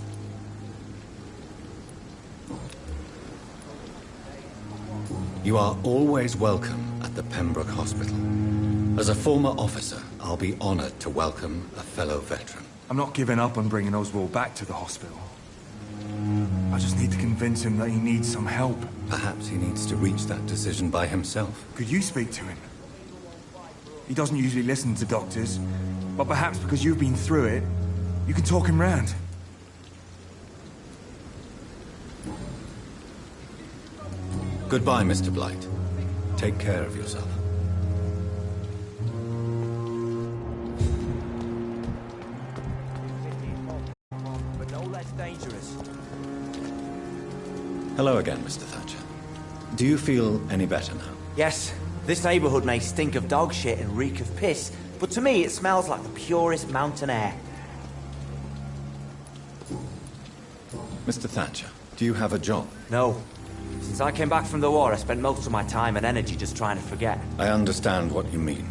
Speaker 1: You are always welcome at the Pembroke Hospital. As a former officer, I'll be honored to welcome a fellow veteran.
Speaker 3: I'm not giving up on bringing Oswald back to the hospital. I just need to convince him that he needs some help.
Speaker 1: Perhaps he needs to reach that decision by himself.
Speaker 3: Could you speak to him? He doesn't usually listen to doctors, but perhaps because you've been through it, you can talk him round.
Speaker 1: Goodbye, Mr. Blight. Take care of yourself.
Speaker 18: But no less dangerous.
Speaker 1: Hello again, Mr. Thatcher. Do you feel any better now?
Speaker 18: Yes, this neighborhood may stink of dog shit and reek of piss, but to me it smells like the purest mountain air.
Speaker 1: Mr. Thatcher, do you have a job?
Speaker 18: No. Since I came back from the war, I spent most of my time and energy just trying to forget.
Speaker 1: I understand what you mean.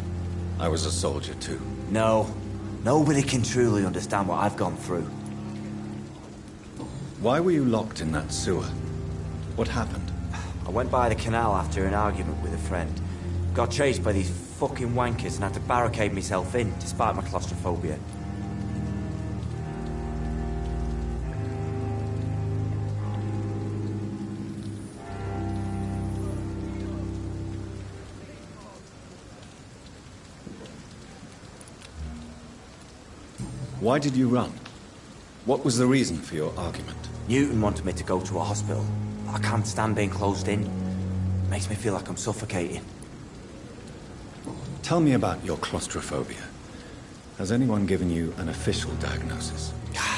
Speaker 1: I was a soldier too.
Speaker 18: No. Nobody can truly understand what I've gone through.
Speaker 1: Why were you locked in that sewer? What happened?
Speaker 18: I went by the canal after an argument with a friend. Got chased by these fucking wankers and had to barricade myself in, despite my claustrophobia.
Speaker 1: Why did you run? What was the reason for your argument?
Speaker 18: Newton wanted me to go to a hospital. I can't stand being closed in. It makes me feel like I'm suffocating.
Speaker 1: Tell me about your claustrophobia. Has anyone given you an official diagnosis?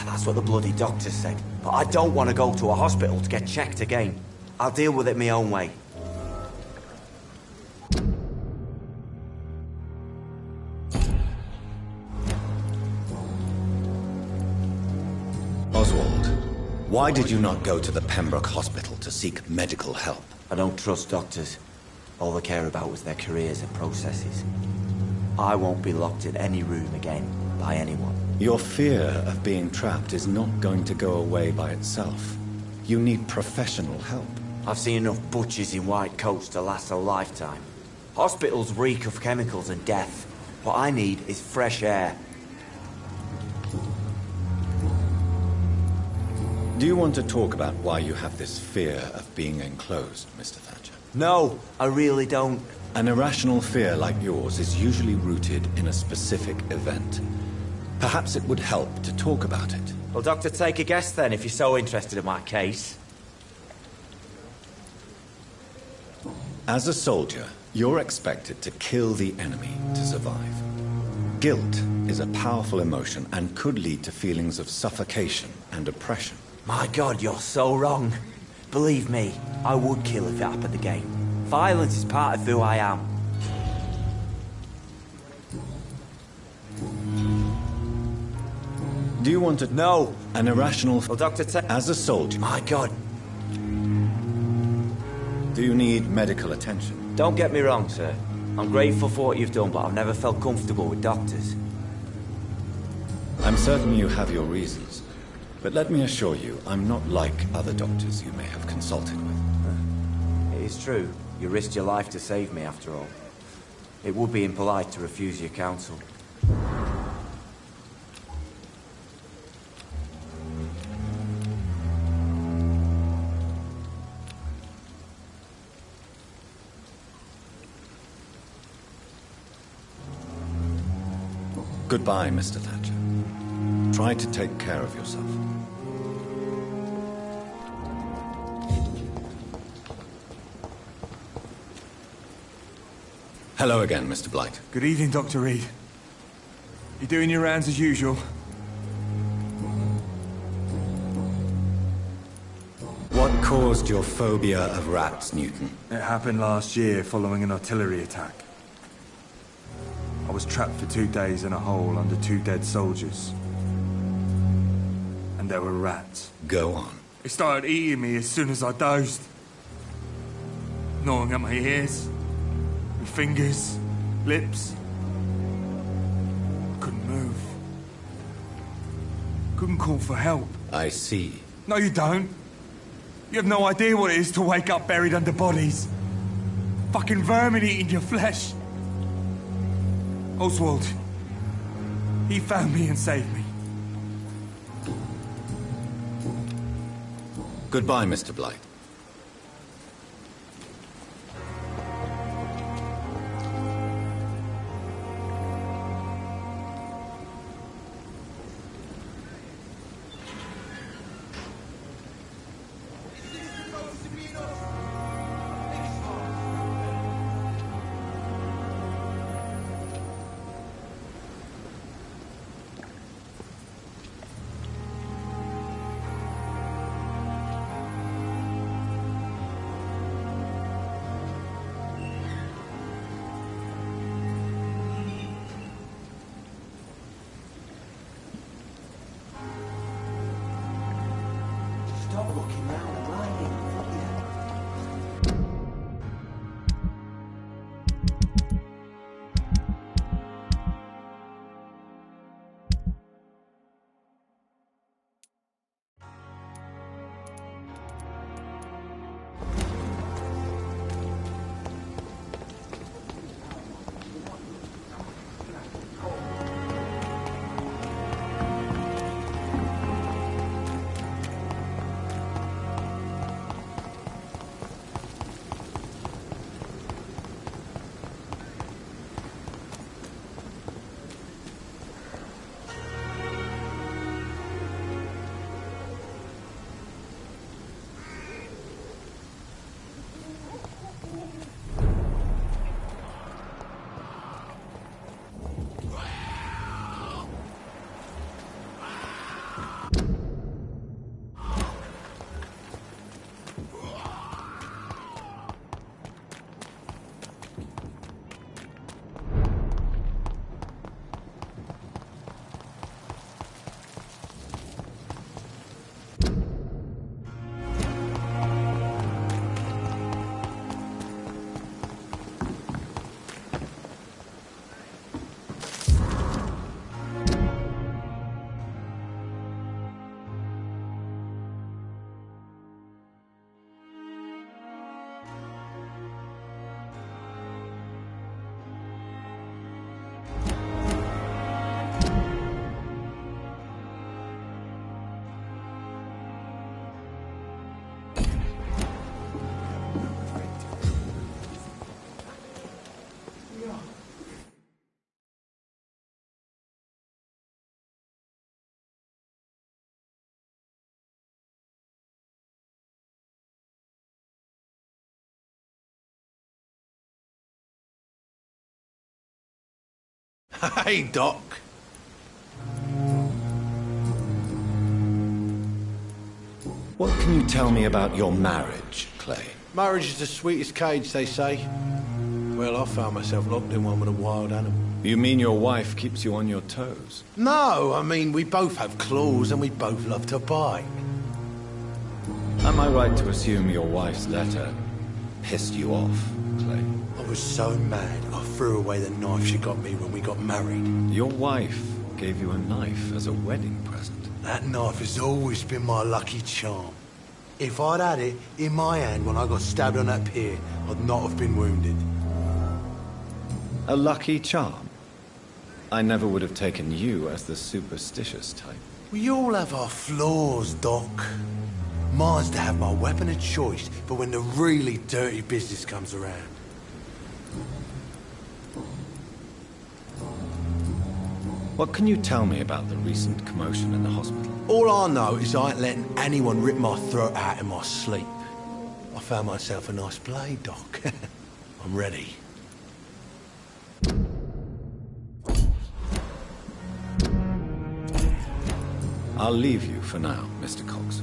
Speaker 18: That's what the bloody doctor said. But I don't want to go to a hospital to get checked again. I'll deal with it my own way.
Speaker 1: Oswald, why did you not go to the Pembroke Hospital to seek medical help?
Speaker 18: I don't trust doctors. All they care about was their careers and processes. I won't be locked in any room again by anyone.
Speaker 1: Your fear of being trapped is not going to go away by itself. You need professional help.
Speaker 18: I've seen enough butchers in white coats to last a lifetime. Hospitals reek of chemicals and death. What I need is fresh air.
Speaker 1: Do you want to talk about why you have this fear of being enclosed, Mr. Thatcher?
Speaker 18: No, I really don't.
Speaker 1: An irrational fear like yours is usually rooted in a specific event. Perhaps it would help to talk about it.
Speaker 18: Well, Doctor, take a guess then, if you're so interested in my case.
Speaker 1: As a soldier, you're expected to kill the enemy to survive. Guilt is a powerful emotion and could lead to feelings of suffocation and oppression.
Speaker 18: My God, you're so wrong. Believe me, I would kill if it happened again. Violence is part of who I am.
Speaker 1: Do you want to...
Speaker 18: No.
Speaker 1: An irrational...
Speaker 18: Well, Doctor,
Speaker 1: as a soldier...
Speaker 18: My God.
Speaker 1: Do you need medical attention?
Speaker 18: Don't get me wrong, sir. I'm grateful for what you've done, but I've never felt comfortable with doctors.
Speaker 1: I'm certain you have your reasons. But let me assure you, I'm not like other doctors you may have consulted with.
Speaker 18: It is true. You risked your life to save me, after all. It would be impolite to refuse your counsel.
Speaker 12: Goodbye, Mr. Thatcher. Try to take care of yourself. Hello again, Mr. Blight.
Speaker 3: Good evening, Dr. Reid. You doing your rounds as usual?
Speaker 12: What caused your phobia of rats, Newton?
Speaker 3: It happened last year following an artillery attack. I was trapped for 2 days in a hole under 2 dead soldiers. And there were rats.
Speaker 12: Go on.
Speaker 3: They started eating me as soon as I dozed. Gnawing at my ears, my fingers, lips. I couldn't move. Couldn't call for help.
Speaker 12: I see.
Speaker 3: No, you don't. You have no idea what it is to wake up buried under bodies. Fucking vermin eating your flesh. Oswald. He found me and saved me.
Speaker 12: Goodbye, Mr. Blight.
Speaker 10: Hey, Doc.
Speaker 12: What can you tell me about your marriage, Clay?
Speaker 10: Marriage is the sweetest cage, they say. Well, I found myself locked in one with a wild animal.
Speaker 12: You mean your wife keeps you on your toes?
Speaker 10: No, I mean, we both have claws and we both love to bite.
Speaker 12: Am I right to assume your wife's letter pissed you off, Clay?
Speaker 10: I was so mad, I threw away the knife she got me when we got married.
Speaker 12: Your wife gave you a knife as a wedding present.
Speaker 10: That knife has always been my lucky charm. If I'd had it in my hand when I got stabbed on that pier, I'd not have been wounded.
Speaker 12: A lucky charm? I never would have taken you as the superstitious type.
Speaker 10: We all have our flaws, Doc. Mine's to have my weapon of choice for when the really dirty business comes around.
Speaker 12: What can you tell me about the recent commotion in the hospital?
Speaker 10: All I know is I ain't letting anyone rip my throat out in my sleep. I found myself a nice blade, Doc. I'm ready.
Speaker 12: I'll leave you for now, Mr. Cox.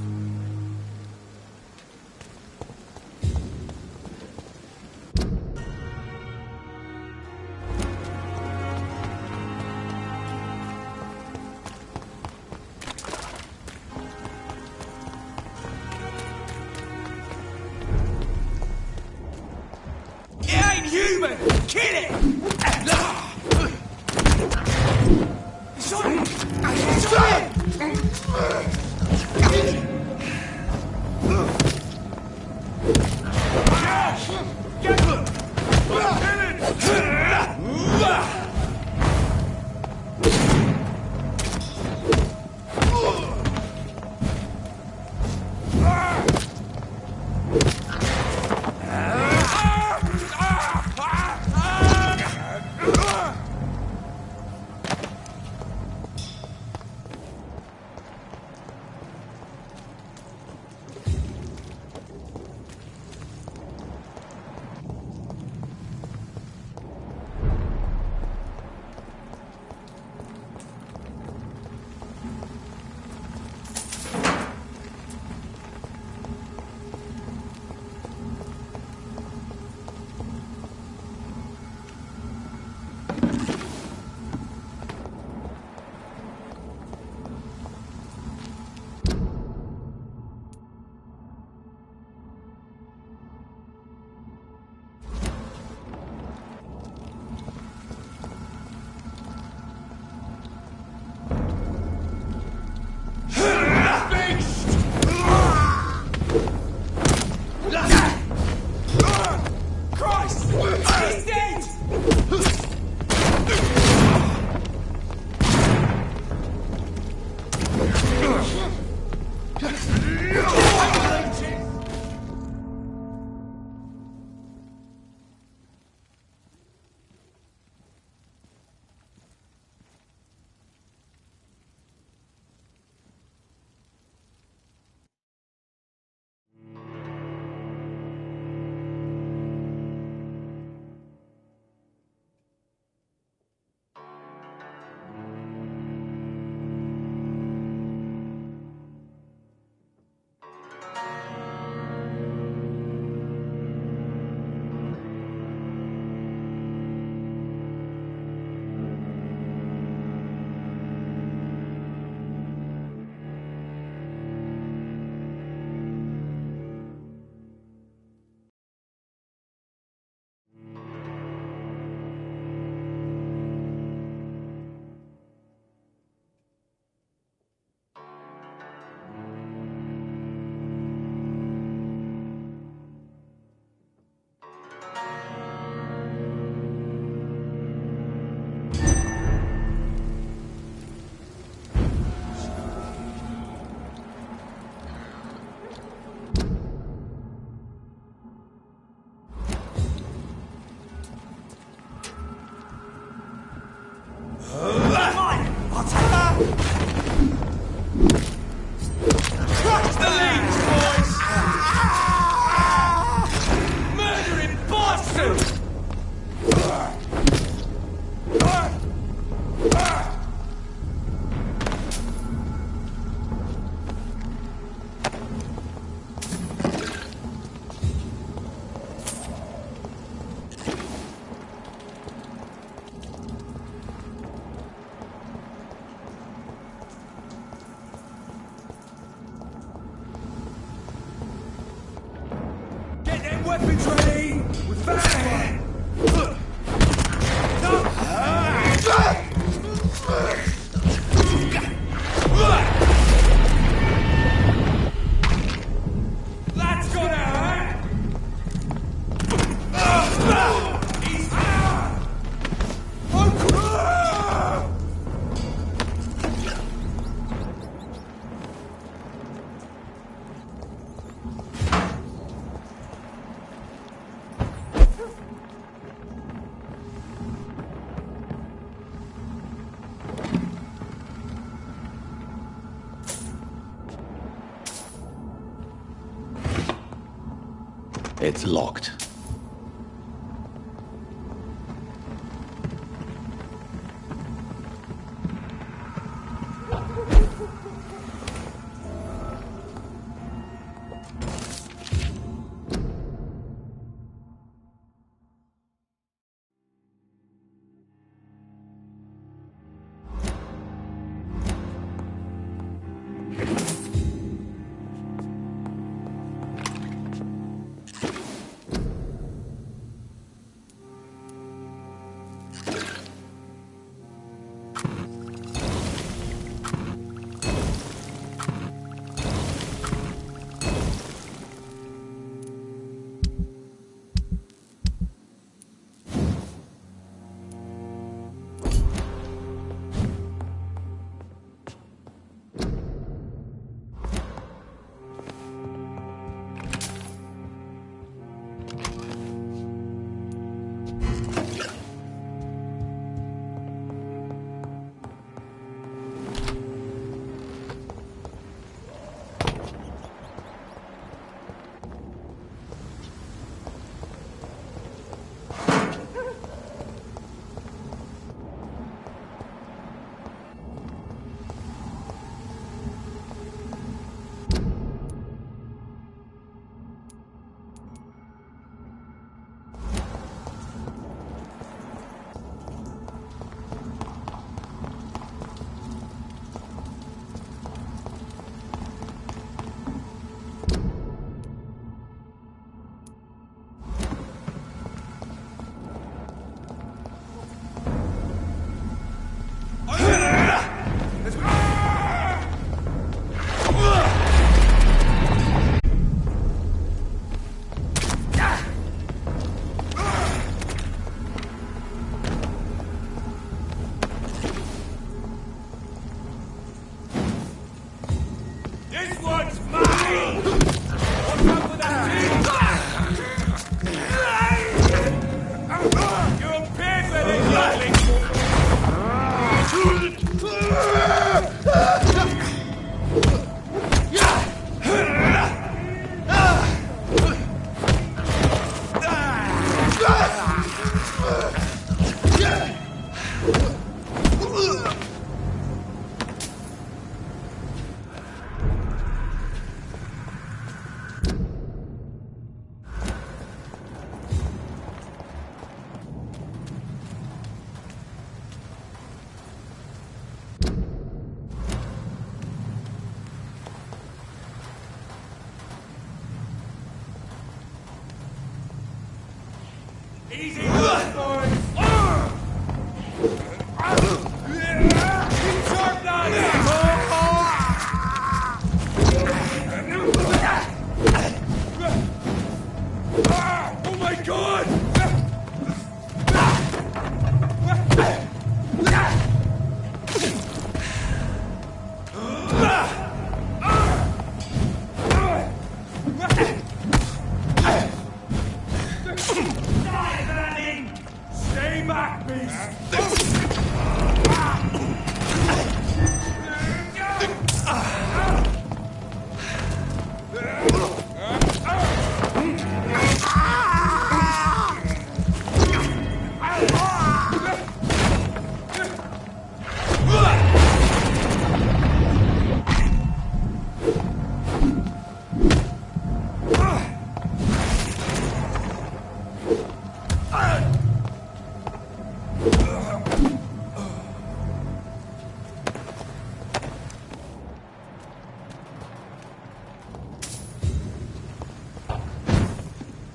Speaker 3: Weapons ready! We're fast! That's gonna hurt! He's out!
Speaker 1: It's locked.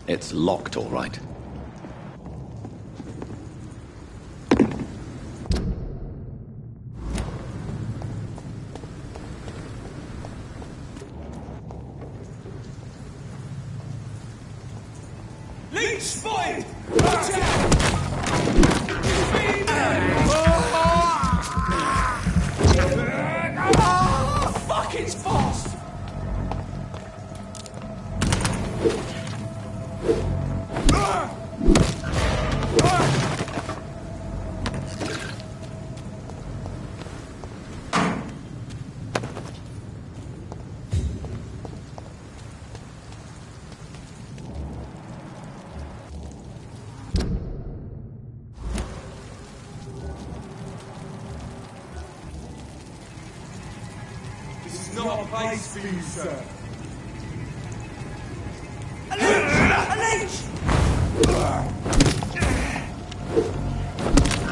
Speaker 1: It's locked, all right.
Speaker 19: Leech spotted! Watch out! Oh, fuck, it's fast! place for you, sir.
Speaker 15: A leech!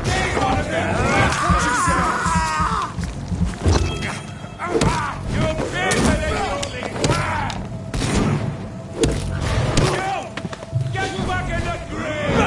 Speaker 19: Get on a bit! Watch yourselves! You're bigger than your leech! Get back in the grave!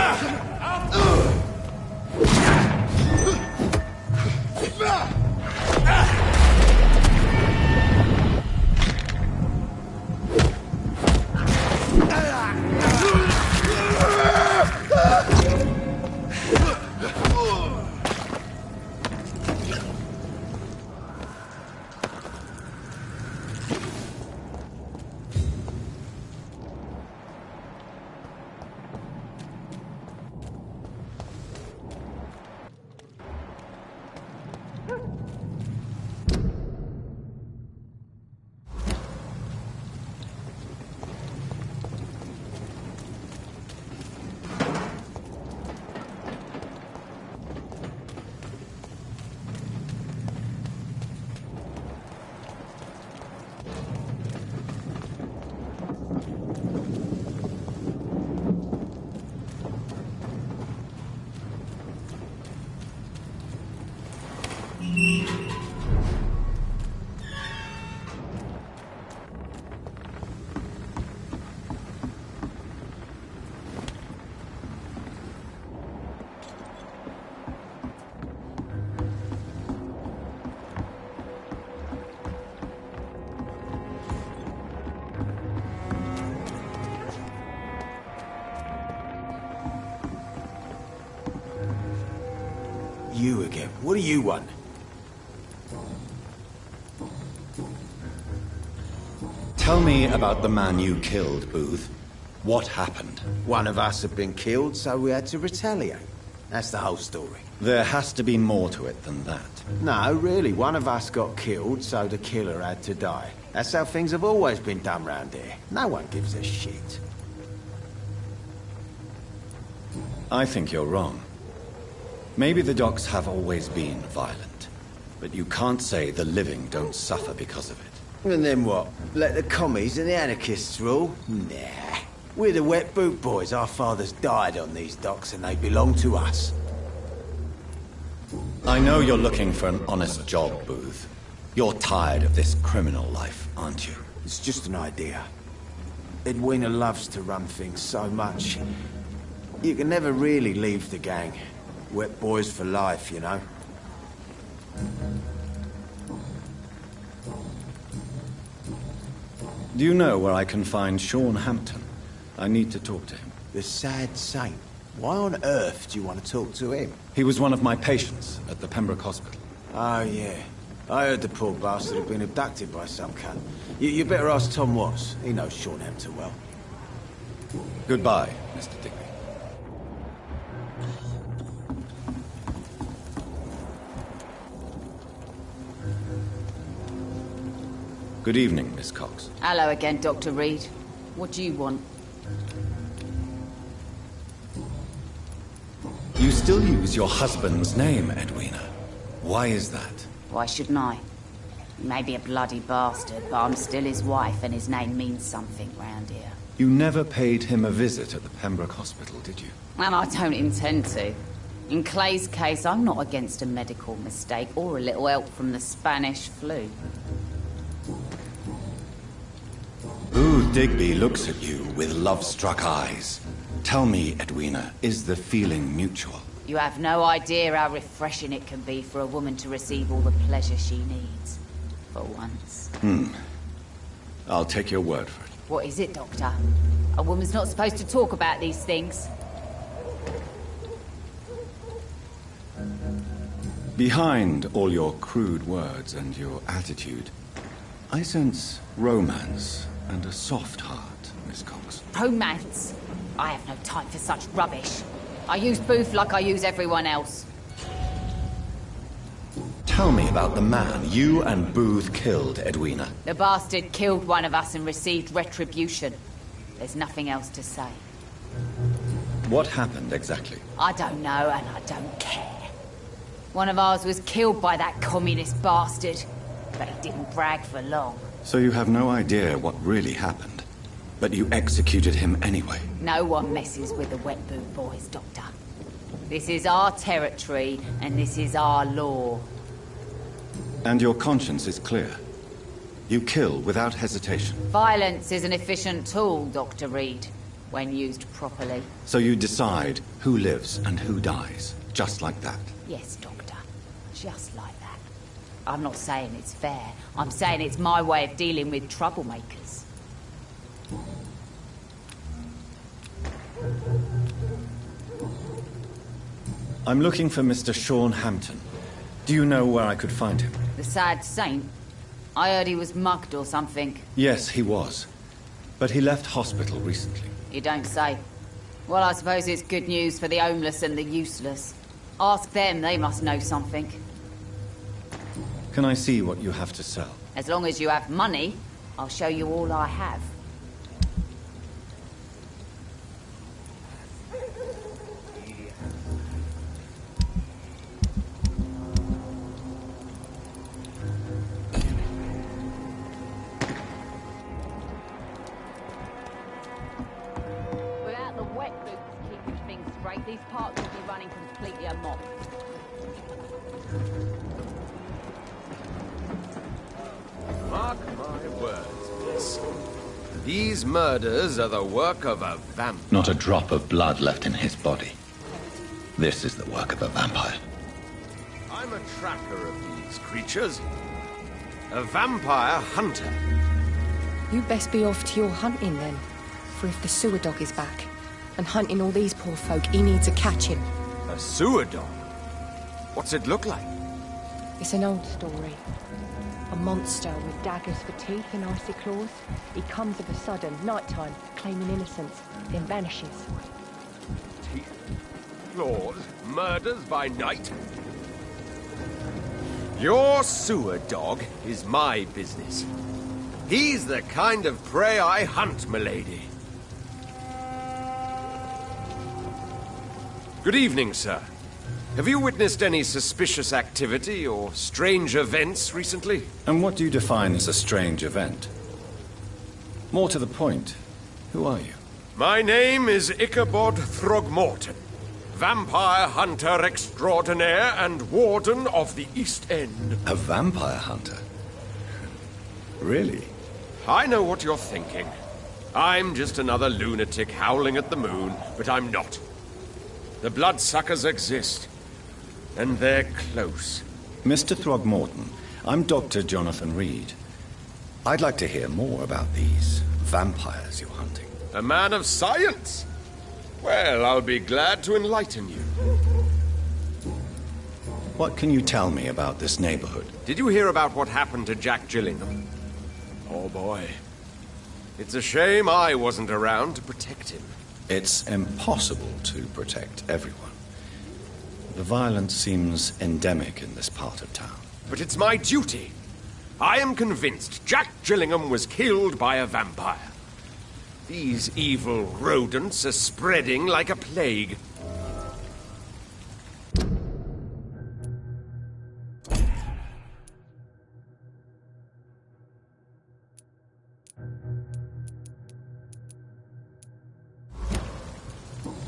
Speaker 8: You again. What do you want?
Speaker 12: Tell me about the man you killed, Booth. What happened?
Speaker 8: One of us had been killed, so we had to retaliate. That's the whole story.
Speaker 12: There has to be more to it than that.
Speaker 8: No, really. One of us got killed, so the killer had to die. That's how things have always been done round here. No one gives a shit.
Speaker 12: I think you're wrong. Maybe the docks have always been violent, but you can't say the living don't suffer because of it.
Speaker 8: And then what? Let the commies and the anarchists rule? Nah. We're the wet boot boys. Our fathers died on these docks and they belong to us.
Speaker 12: I know you're looking for an honest job, Booth. You're tired of this criminal life, aren't you?
Speaker 8: It's just an idea. Edwina loves to run things so much. You can never really leave the gang. Wet boys for life, you know?
Speaker 12: Do you know where I can find Sean Hampton? I need to talk to him.
Speaker 8: The sad saint. Why on earth do you want to talk to him?
Speaker 12: He was one of my patients at the Pembroke Hospital.
Speaker 8: Oh, yeah. I heard the poor bastard had been abducted by some cunt. You better ask Tom Watts. He knows Sean Hampton well.
Speaker 12: Goodbye, Mr. Digby. Good evening, Miss Cox.
Speaker 20: Hello again, Dr. Reid. What do you want?
Speaker 12: You still use your husband's name, Edwina. Why is that?
Speaker 20: Why shouldn't I? He may be a bloody bastard, but I'm still his wife, and his name means something round here.
Speaker 12: You never paid him a visit at the Pembroke Hospital, did you?
Speaker 20: And I don't intend to. In Clay's case, I'm not against a medical mistake or a little help from the Spanish flu.
Speaker 12: Booth Digby looks at you with love-struck eyes. Tell me, Edwina, is the feeling mutual?
Speaker 20: You have no idea how refreshing it can be for a woman to receive all the pleasure she needs. For once.
Speaker 12: I'll take your word for it.
Speaker 20: What is it, Doctor? A woman's not supposed to talk about these things.
Speaker 12: Behind all your crude words and your attitude, I sense romance and a soft heart, Miss Cox.
Speaker 20: Romance? I have no time for such rubbish. I use Booth like I use everyone else.
Speaker 12: Tell me about the man you and Booth killed, Edwina.
Speaker 20: The bastard killed one of us and received retribution. There's nothing else to say.
Speaker 12: What happened exactly?
Speaker 20: I don't know, and I don't care. One of ours was killed by that communist bastard, but he didn't brag for long.
Speaker 12: So you have no idea what really happened, but you executed him anyway.
Speaker 20: No one messes with the wet boot boys, Doctor. This is our territory, and this is our law.
Speaker 12: And your conscience is clear. You kill without hesitation.
Speaker 20: Violence is an efficient tool, Dr. Reid, when used properly.
Speaker 12: So you decide who lives and who dies, just like that.
Speaker 20: Yes, Doctor. Just like that. I'm not saying it's fair. I'm saying it's my way of dealing with troublemakers.
Speaker 12: I'm looking for Mr. Sean Hampton. Do you know where I could find him?
Speaker 20: The sad saint? I heard he was mugged or something.
Speaker 12: Yes, he was. But he left hospital recently.
Speaker 20: You don't say. Well, I suppose it's good news for the homeless and the useless. Ask them, they must know something.
Speaker 12: Can I see what you have to sell?
Speaker 20: As long as you have money, I'll show you all I have. Without the wet boots keeping things straight, these parts will be running completely amok.
Speaker 2: Mark my words, miss. These murders are the work of a vampire.
Speaker 1: Not a drop of blood left in his body. This is the work of a vampire.
Speaker 2: I'm a tracker of these creatures. A vampire hunter.
Speaker 21: You'd best be off to your hunting then. For if the sewer dog is back, and hunting all these poor folk, he needs a catching.
Speaker 2: A sewer dog? What's it look like?
Speaker 21: It's an old story. A monster with daggers for teeth and icy claws. He comes of a sudden, nighttime, claiming innocence, then vanishes.
Speaker 2: Teeth, claws, murders by night. Your sewer dog is my business. He's the kind of prey I hunt, milady. Good evening, sir. Have you witnessed any suspicious activity or strange events recently?
Speaker 12: And what do you define as a strange event? More to the point, who are you?
Speaker 2: My name is Ichabod Throgmorton, vampire hunter extraordinaire and warden of the East End.
Speaker 12: A vampire hunter? Really?
Speaker 2: I know what you're thinking. I'm just another lunatic howling at the moon, but I'm not. The bloodsuckers exist. And they're close.
Speaker 12: Mr. Throgmorton, I'm Dr. Jonathan Reid. I'd like to hear more about these vampires you're hunting.
Speaker 2: A man of science? Well, I'll be glad to enlighten you.
Speaker 12: What can you tell me about this neighborhood?
Speaker 2: Did you hear about what happened to Jack Gillingham? Oh boy. It's a shame I wasn't around to protect him.
Speaker 12: It's impossible to protect everyone. The violence seems endemic in this part of town.
Speaker 2: But it's my duty. I am convinced Jack Gillingham was killed by a vampire. These evil rodents are spreading like a plague.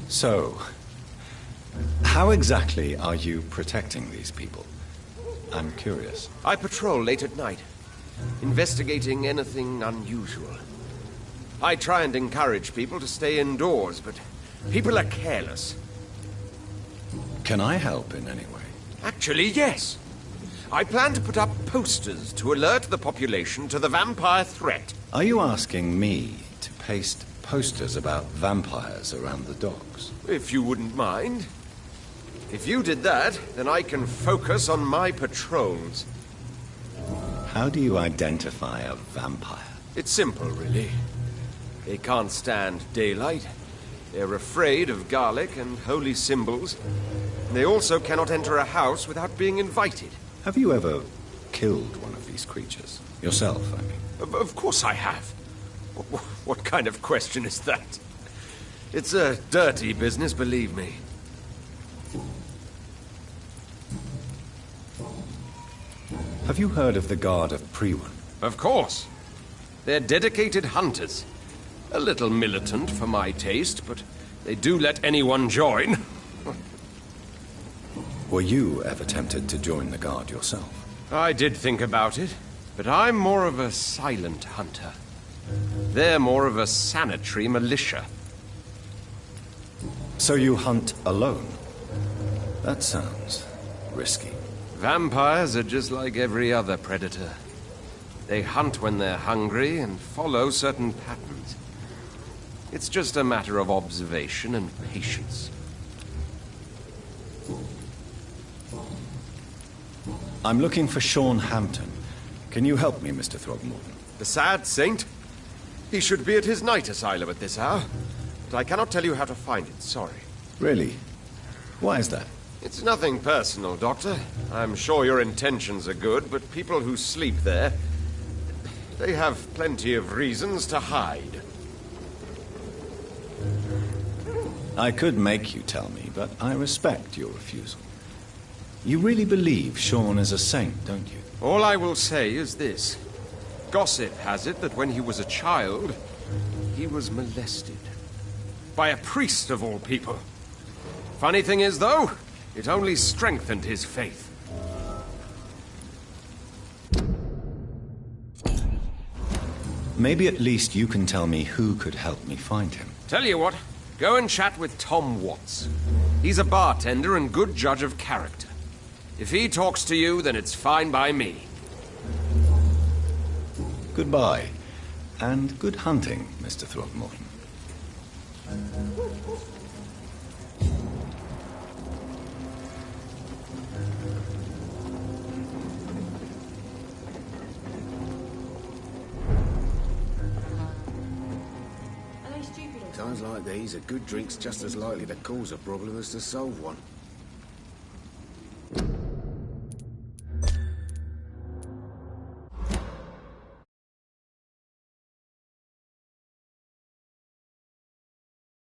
Speaker 12: So, how exactly are you protecting these people? I'm curious.
Speaker 2: I patrol late at night, investigating anything unusual. I try and encourage people to stay indoors, but people are careless.
Speaker 12: Can I help in any way?
Speaker 2: Actually, yes. I plan to put up posters to alert the population to the vampire threat.
Speaker 12: Are you asking me to paste posters about vampires around the docks?
Speaker 2: If you wouldn't mind. If you did that, then I can focus on my patrols.
Speaker 12: How do you identify a vampire?
Speaker 2: It's simple, really. They can't stand daylight. They're afraid of garlic and holy symbols. They also cannot enter a house without being invited.
Speaker 12: Have you ever killed one of these creatures? Yourself, I mean.
Speaker 2: Of course I have. What kind of question is that? It's a dirty business, believe me.
Speaker 12: Have you heard of the Guard of Priwen?
Speaker 2: Of course. They're dedicated hunters. A little militant for my taste, but they do let anyone join.
Speaker 12: Were you ever tempted to join the Guard yourself?
Speaker 2: I did think about it, but I'm more of a silent hunter. They're more of a sanitary militia.
Speaker 12: So you hunt alone? That sounds risky.
Speaker 2: Vampires are just like every other predator. They hunt when they're hungry and follow certain patterns. It's just a matter of observation and patience.
Speaker 12: I'm looking for Sean Hampton. Can you help me, Mr. Throgmorton?
Speaker 2: The sad saint? He should be at his night asylum at this hour. But I cannot tell you how to find it, sorry.
Speaker 12: Really? Why is that?
Speaker 2: It's nothing personal, Doctor. I'm sure your intentions are good, but people who sleep there, they have plenty of reasons to hide.
Speaker 12: I could make you tell me, but I respect your refusal. You really believe Sean is a saint, don't you?
Speaker 2: All I will say is this. Gossip has it that when he was a child, he was molested. By a priest of all people. Funny thing is, though, it only strengthened his faith.
Speaker 12: Maybe at least you can tell me who could help me find him.
Speaker 2: Tell you what, go and chat with Tom Watts. He's a bartender and good judge of character. If he talks to you, then it's fine by me.
Speaker 12: Goodbye, and good hunting, Mr. Throgmorton.
Speaker 14: Times like these, a good drink's just as likely to cause a problem as to solve one.